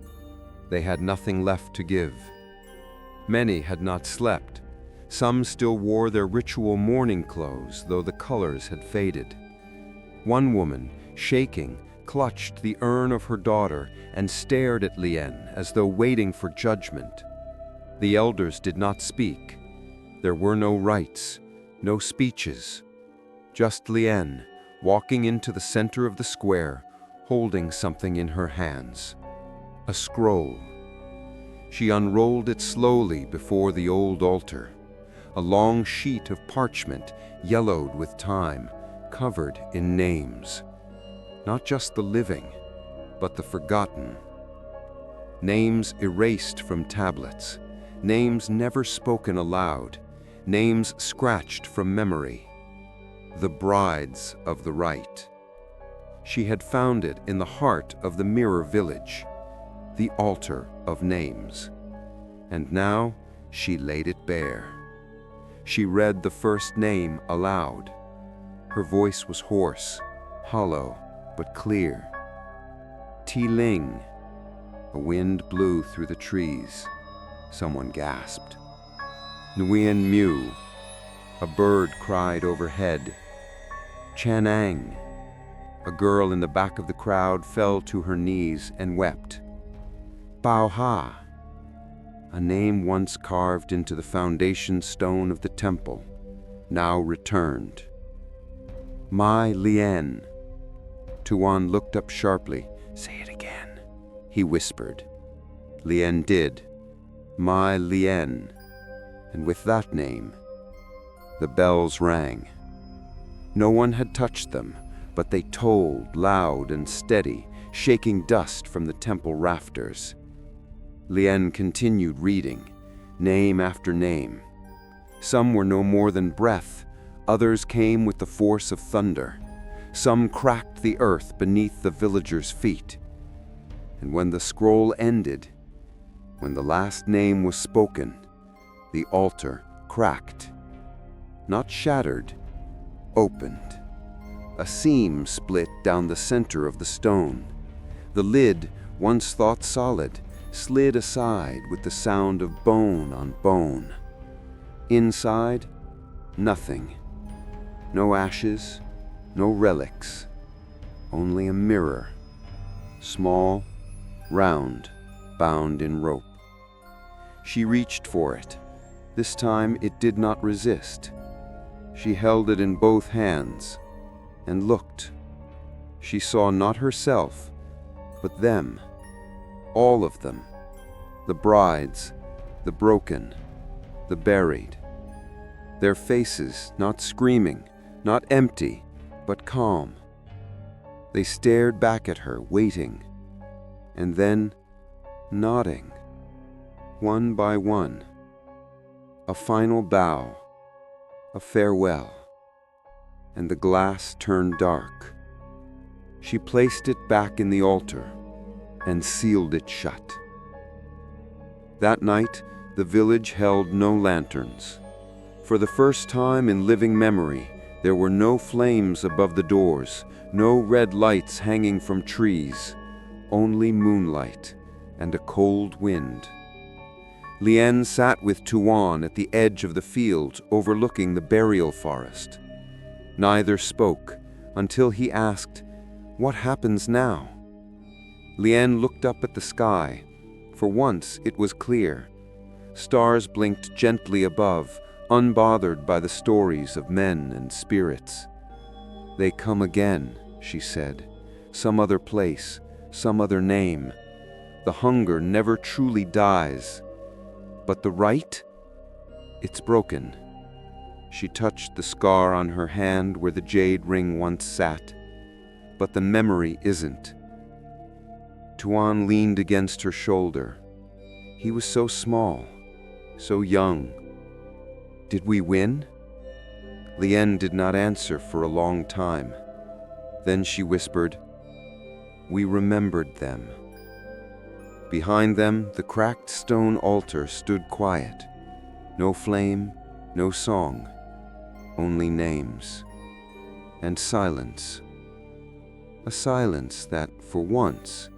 They had nothing left to give. Many had not slept. Some still wore their ritual mourning clothes, though the colors had faded. One woman, shaking, clutched the urn of her daughter and stared at Lien as though waiting for judgment. The elders did not speak. There were no rites, no speeches. Just Lien, walking into the center of the square, holding something in her hands. A scroll. She unrolled it slowly before the old altar. A long sheet of parchment, yellowed with time, covered in names. Not just the living, but the forgotten. Names erased from tablets. Names never spoken aloud. Names scratched from memory. The brides of the rite. She had found it in the heart of the mirror village, the altar of names. And now she laid it bare. She read the first name aloud. Her voice was hoarse, hollow, but clear. Ti Ling. A wind blew through the trees. Someone gasped. Nguyen Mu. A bird cried overhead. Chanang. A girl in the back of the crowd fell to her knees and wept. Bao Ha. A name once carved into the foundation stone of the temple, now returned. Mai Lien. Tuan looked up sharply. Say it again, he whispered. Lien did. Mai Lien. And with that name, the bells rang. No one had touched them, but they tolled loud and steady, shaking dust from the temple rafters. Lien continued reading, name after name. Some were no more than breath, others came with the force of thunder. Some cracked the earth beneath the villagers' feet. And when the scroll ended, when the last name was spoken, the altar cracked. Not shattered, opened. A seam split down the center of the stone. The lid, once thought solid, slid aside with the sound of bone on bone. Inside, nothing. No ashes, no relics. Only a mirror. Small, round, bound in rope. She reached for it. This time it did not resist. She held it in both hands and looked. She saw not herself, but them. All of them. The brides, the broken, the buried. Their faces not screaming, not empty, but calm. They stared back at her, waiting, and then nodding, one by one. A final bow, a farewell, and the glass turned dark. She placed it back in the altar and sealed it shut. That night, the village held no lanterns. For the first time in living memory, there were no flames above the doors, no red lights hanging from trees, only moonlight and a cold wind. Lien sat with Tuan at the edge of the field overlooking the burial forest. Neither spoke until he asked, "What happens now?" Lien looked up at the sky. For once it was clear. Stars blinked gently above, unbothered by the stories of men and spirits. "They come again," she said. "Some other place, some other name. The hunger never truly dies. But the rite? It's broken." She touched the scar on her hand where the jade ring once sat. But the memory isn't. Tuan leaned against her shoulder. He was so small, so young. "Did we win?" Lien did not answer for a long time. Then she whispered, "We remembered them." Behind them, the cracked stone altar stood quiet. No flame, no song, only names. And silence. A silence that, for once,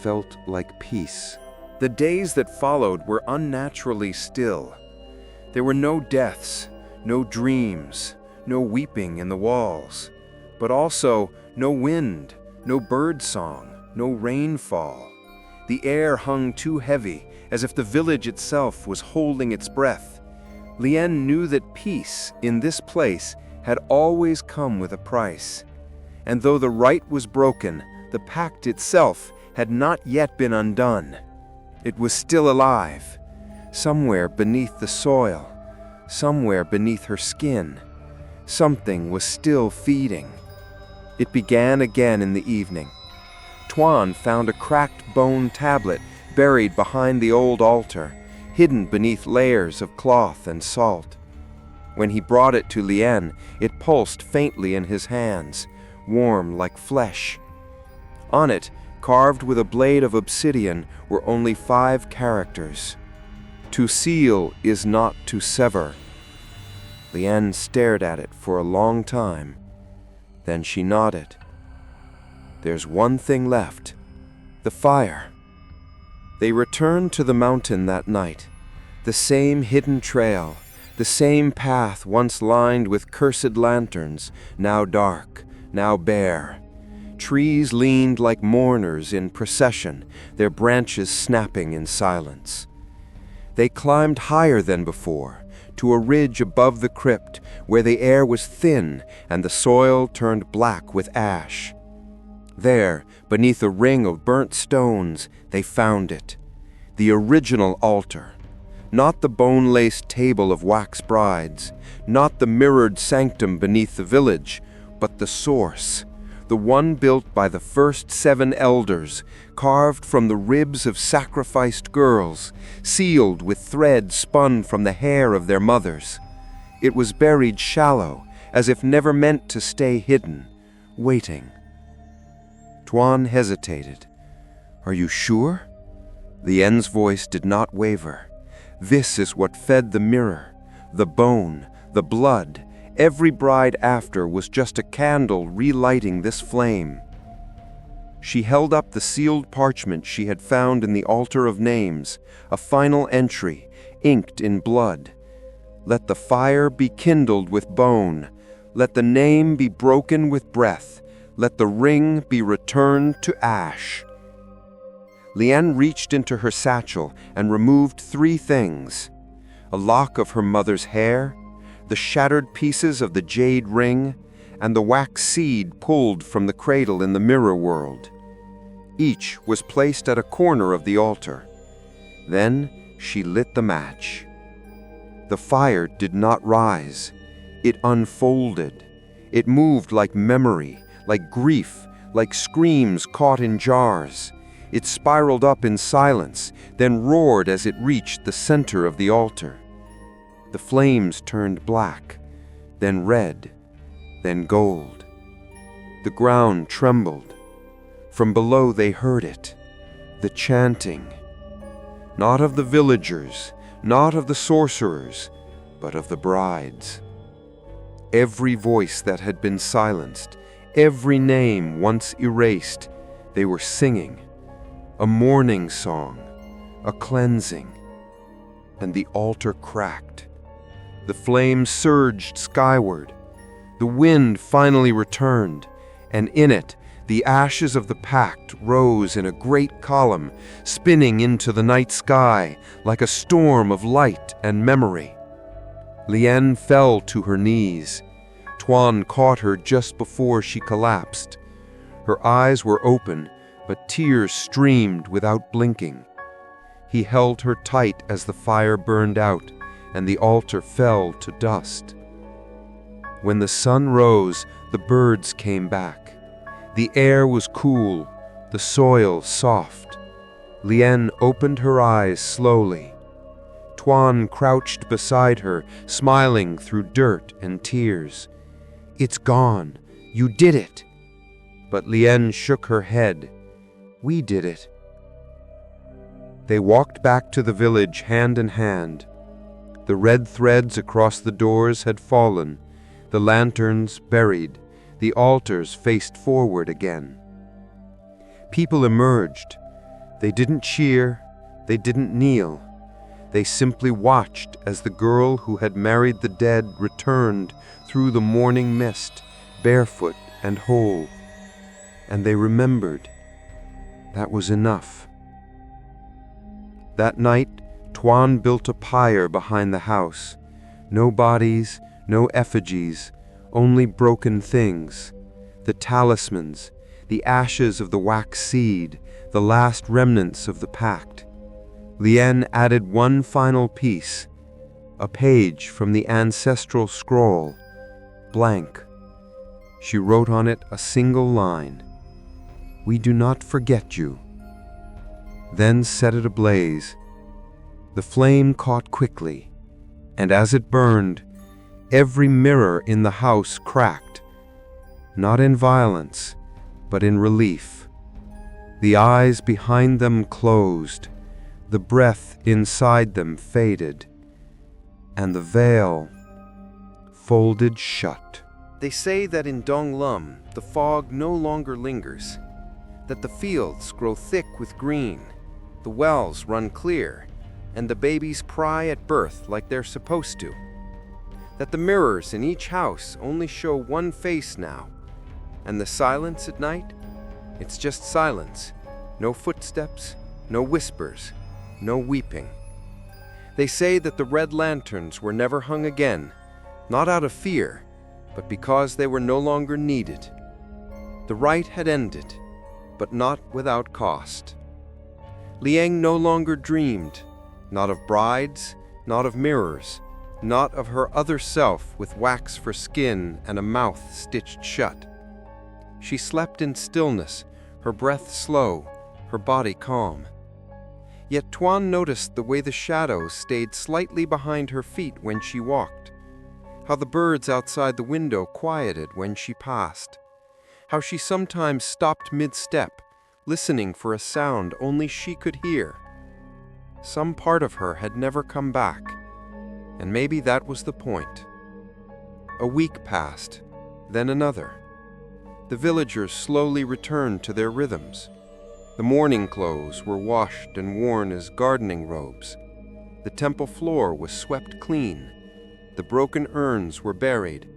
felt like peace. The days that followed were unnaturally still. There were no deaths, no dreams, no weeping in the walls, but also no wind, no bird song, no rainfall. The air hung too heavy, as if the village itself was holding its breath. Lien knew that peace in this place had always come with a price. And though the rite was broken, the pact itself had not yet been undone. It was still alive, somewhere beneath the soil, somewhere beneath her skin. Something was still feeding. It began again in the evening. Tuan found a cracked bone tablet buried behind the old altar, hidden beneath layers of cloth and salt. When he brought it to Lien, it pulsed faintly in his hands, warm like flesh. On it, carved with a blade of obsidian, were only 5 characters. "To seal is not to sever." Lien stared at it for a long time. Then she nodded. "There's one thing left, the fire." They returned to the mountain that night. The same hidden trail, the same path once lined with cursed lanterns, now dark, now bare. Trees leaned like mourners in procession, their branches snapping in silence. They climbed higher than before, to a ridge above the crypt where the air was thin and the soil turned black with ash. There, beneath a ring of burnt stones, they found it. The original altar. Not the bone-laced table of wax brides, not the mirrored sanctum beneath the village, but the source, the one built by the first 7 elders, carved from the ribs of sacrificed girls, sealed with thread spun from the hair of their mothers. It was buried shallow, as if never meant to stay hidden, waiting. Tuan hesitated. "Are you sure?" Lien's voice did not waver. "This is what fed the mirror, the bone, the blood. Every bride after was just a candle relighting this flame." She held up the sealed parchment she had found in the altar of names, a final entry, inked in blood. "Let the fire be kindled with bone. Let the name be broken with breath. Let the ring be returned to ash." Lien reached into her satchel and removed 3 things: a lock of her mother's hair, the shattered pieces of the jade ring, and the wax seed pulled from the cradle in the mirror world. Each was placed at a corner of the altar. Then she lit the match. The fire did not rise. It unfolded. It moved like memory, like grief, like screams caught in jars. It spiraled up in silence, then roared as it reached the center of the altar. The flames turned black, then red, then gold. The ground trembled. From below they heard it, the chanting. Not of the villagers, not of the sorcerers, but of the brides. Every voice that had been silenced, every name once erased, they were singing. A mourning song, a cleansing. And the altar cracked. The flames surged skyward. The wind finally returned, and in it, the ashes of the pact rose in a great column, spinning into the night sky like a storm of light and memory. Lien fell to her knees. Tuan caught her just before she collapsed. Her eyes were open, but tears streamed without blinking. He held her tight as the fire burned out, and the altar fell to dust. When the sun rose, the birds came back. The air was cool, the soil soft. Lien opened her eyes slowly. Tuan crouched beside her, smiling through dirt and tears. "It's gone. You did it." But Lien shook her head. "We did it." They walked back to the village hand in hand. The red threads across the doors had fallen, the lanterns buried, the altars faced forward again. People emerged. They didn't cheer, they didn't kneel. They simply watched as the girl who had married the dead returned through the morning mist, barefoot and whole. And they remembered. That was enough. That night, Tuan built a pyre behind the house. No bodies, no effigies, only broken things. The talismans, the ashes of the wax seed, the last remnants of the pact. Lien added one final piece, a page from the ancestral scroll, blank. She wrote on it a single line, "We do not forget you," then set it ablaze. The flame caught quickly, and as it burned, every mirror in the house cracked, not in violence, but in relief. The eyes behind them closed, the breath inside them faded, and the veil folded shut. They say that in Dong Lum, the fog no longer lingers, that the fields grow thick with green, the wells run clear, and the babies cry at birth like they're supposed to. That the mirrors in each house only show one face now, and the silence at night, it's just silence. No footsteps, no whispers, no weeping. They say that the red lanterns were never hung again, not out of fear, but because they were no longer needed. The rite had ended, but not without cost. Liang no longer dreamed, not of brides, not of mirrors, not of her other self with wax for skin and a mouth stitched shut. She slept in stillness, her breath slow, her body calm. Yet Tuan noticed the way the shadows stayed slightly behind her feet when she walked, how the birds outside the window quieted when she passed, how she sometimes stopped mid-step, listening for a sound only she could hear. Some part of her had never come back, and maybe that was the point. A week passed, then another. The villagers slowly returned to their rhythms. The mourning clothes were washed and worn as gardening robes. The temple floor was swept clean. The broken urns were buried,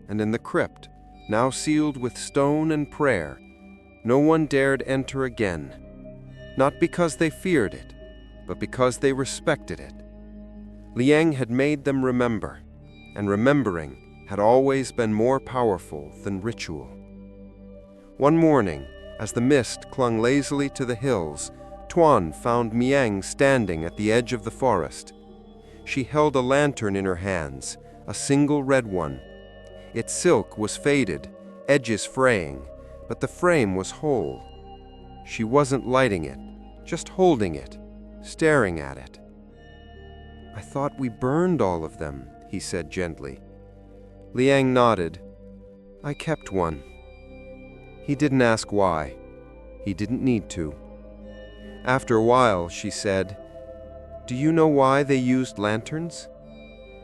and in the crypt, now sealed with stone and prayer, no one dared enter again, not because they feared it, but because they respected it. Liang had made them remember, and remembering had always been more powerful than ritual. One morning, as the mist clung lazily to the hills, Tuan found Miang standing at the edge of the forest. She held a lantern in her hands, a single red one. Its silk was faded, edges fraying, but the frame was whole. She wasn't lighting it, just holding it, staring at it. "I thought we burned all of them," he said gently. Liang nodded. "I kept one." He didn't ask why. He didn't need to. After a while, she said, "Do you know why they used lanterns?"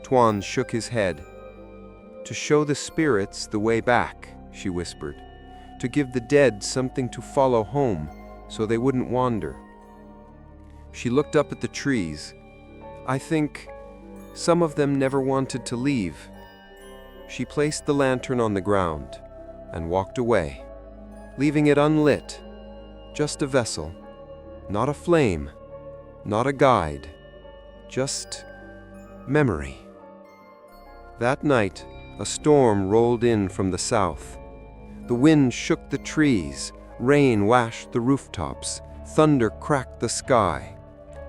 Tuan shook his head. "To show the spirits the way back," she whispered. "To give the dead something to follow home, so they wouldn't wander." She looked up at the trees. "I think some of them never wanted to leave." She placed the lantern on the ground and walked away, leaving it unlit, just a vessel, not a flame, not a guide, just memory. That night, a storm rolled in from the south. The wind shook the trees, rain washed the rooftops, thunder cracked the sky,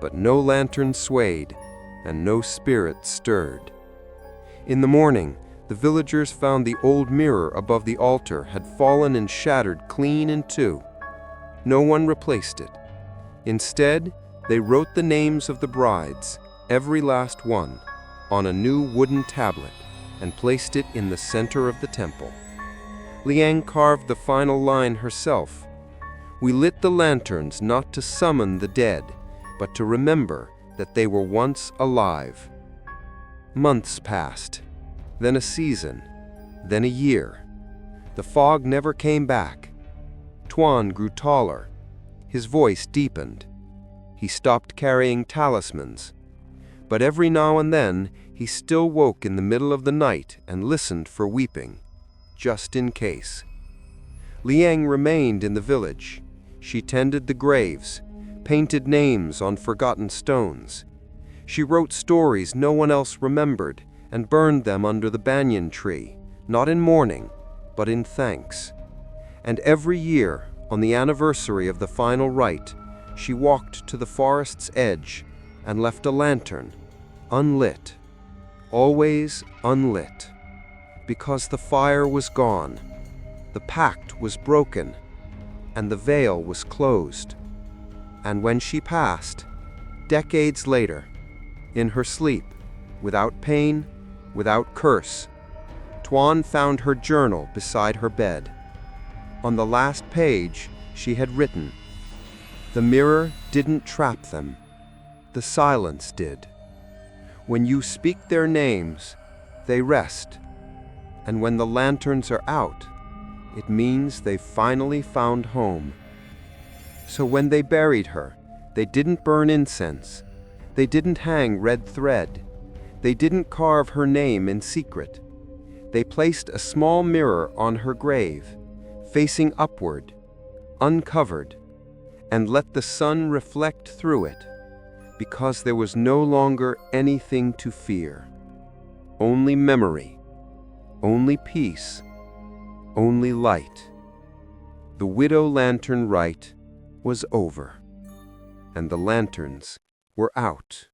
but no lantern swayed and no spirit stirred. In the morning, the villagers found the old mirror above the altar had fallen and shattered clean in two. No one replaced it. Instead, they wrote the names of the brides, every last one, on a new wooden tablet and placed it in the center of the temple. Liang carved the final line herself. We lit the lanterns not to summon the dead, but to remember that they were once alive. Months passed, then a season, then a year. The fog never came back. Tuan grew taller. His voice deepened. He stopped carrying talismans. But every now and then, he still woke in the middle of the night and listened for weeping, just in case. Liang remained in the village. She tended the graves, painted names on forgotten stones. She wrote stories no one else remembered and burned them under the banyan tree, not in mourning, but in thanks. And every year, on the anniversary of the final rite, she walked to the forest's edge and left a lantern, unlit, always unlit, because the fire was gone, the pact was broken, and the veil was closed. And when she passed, decades later, in her sleep, without pain, without curse, Tuan found her journal beside her bed. On the last page, she had written, "The mirror didn't trap them. The silence did. When you speak their names, they rest. And when the lanterns are out, it means they've finally found home." So when they buried her, they didn't burn incense. They didn't hang red thread. They didn't carve her name in secret. They placed a small mirror on her grave, facing upward, uncovered, and let the sun reflect through it, because there was no longer anything to fear. Only memory, only peace, only light. The Widow Lantern Rite was over, and the lanterns were out.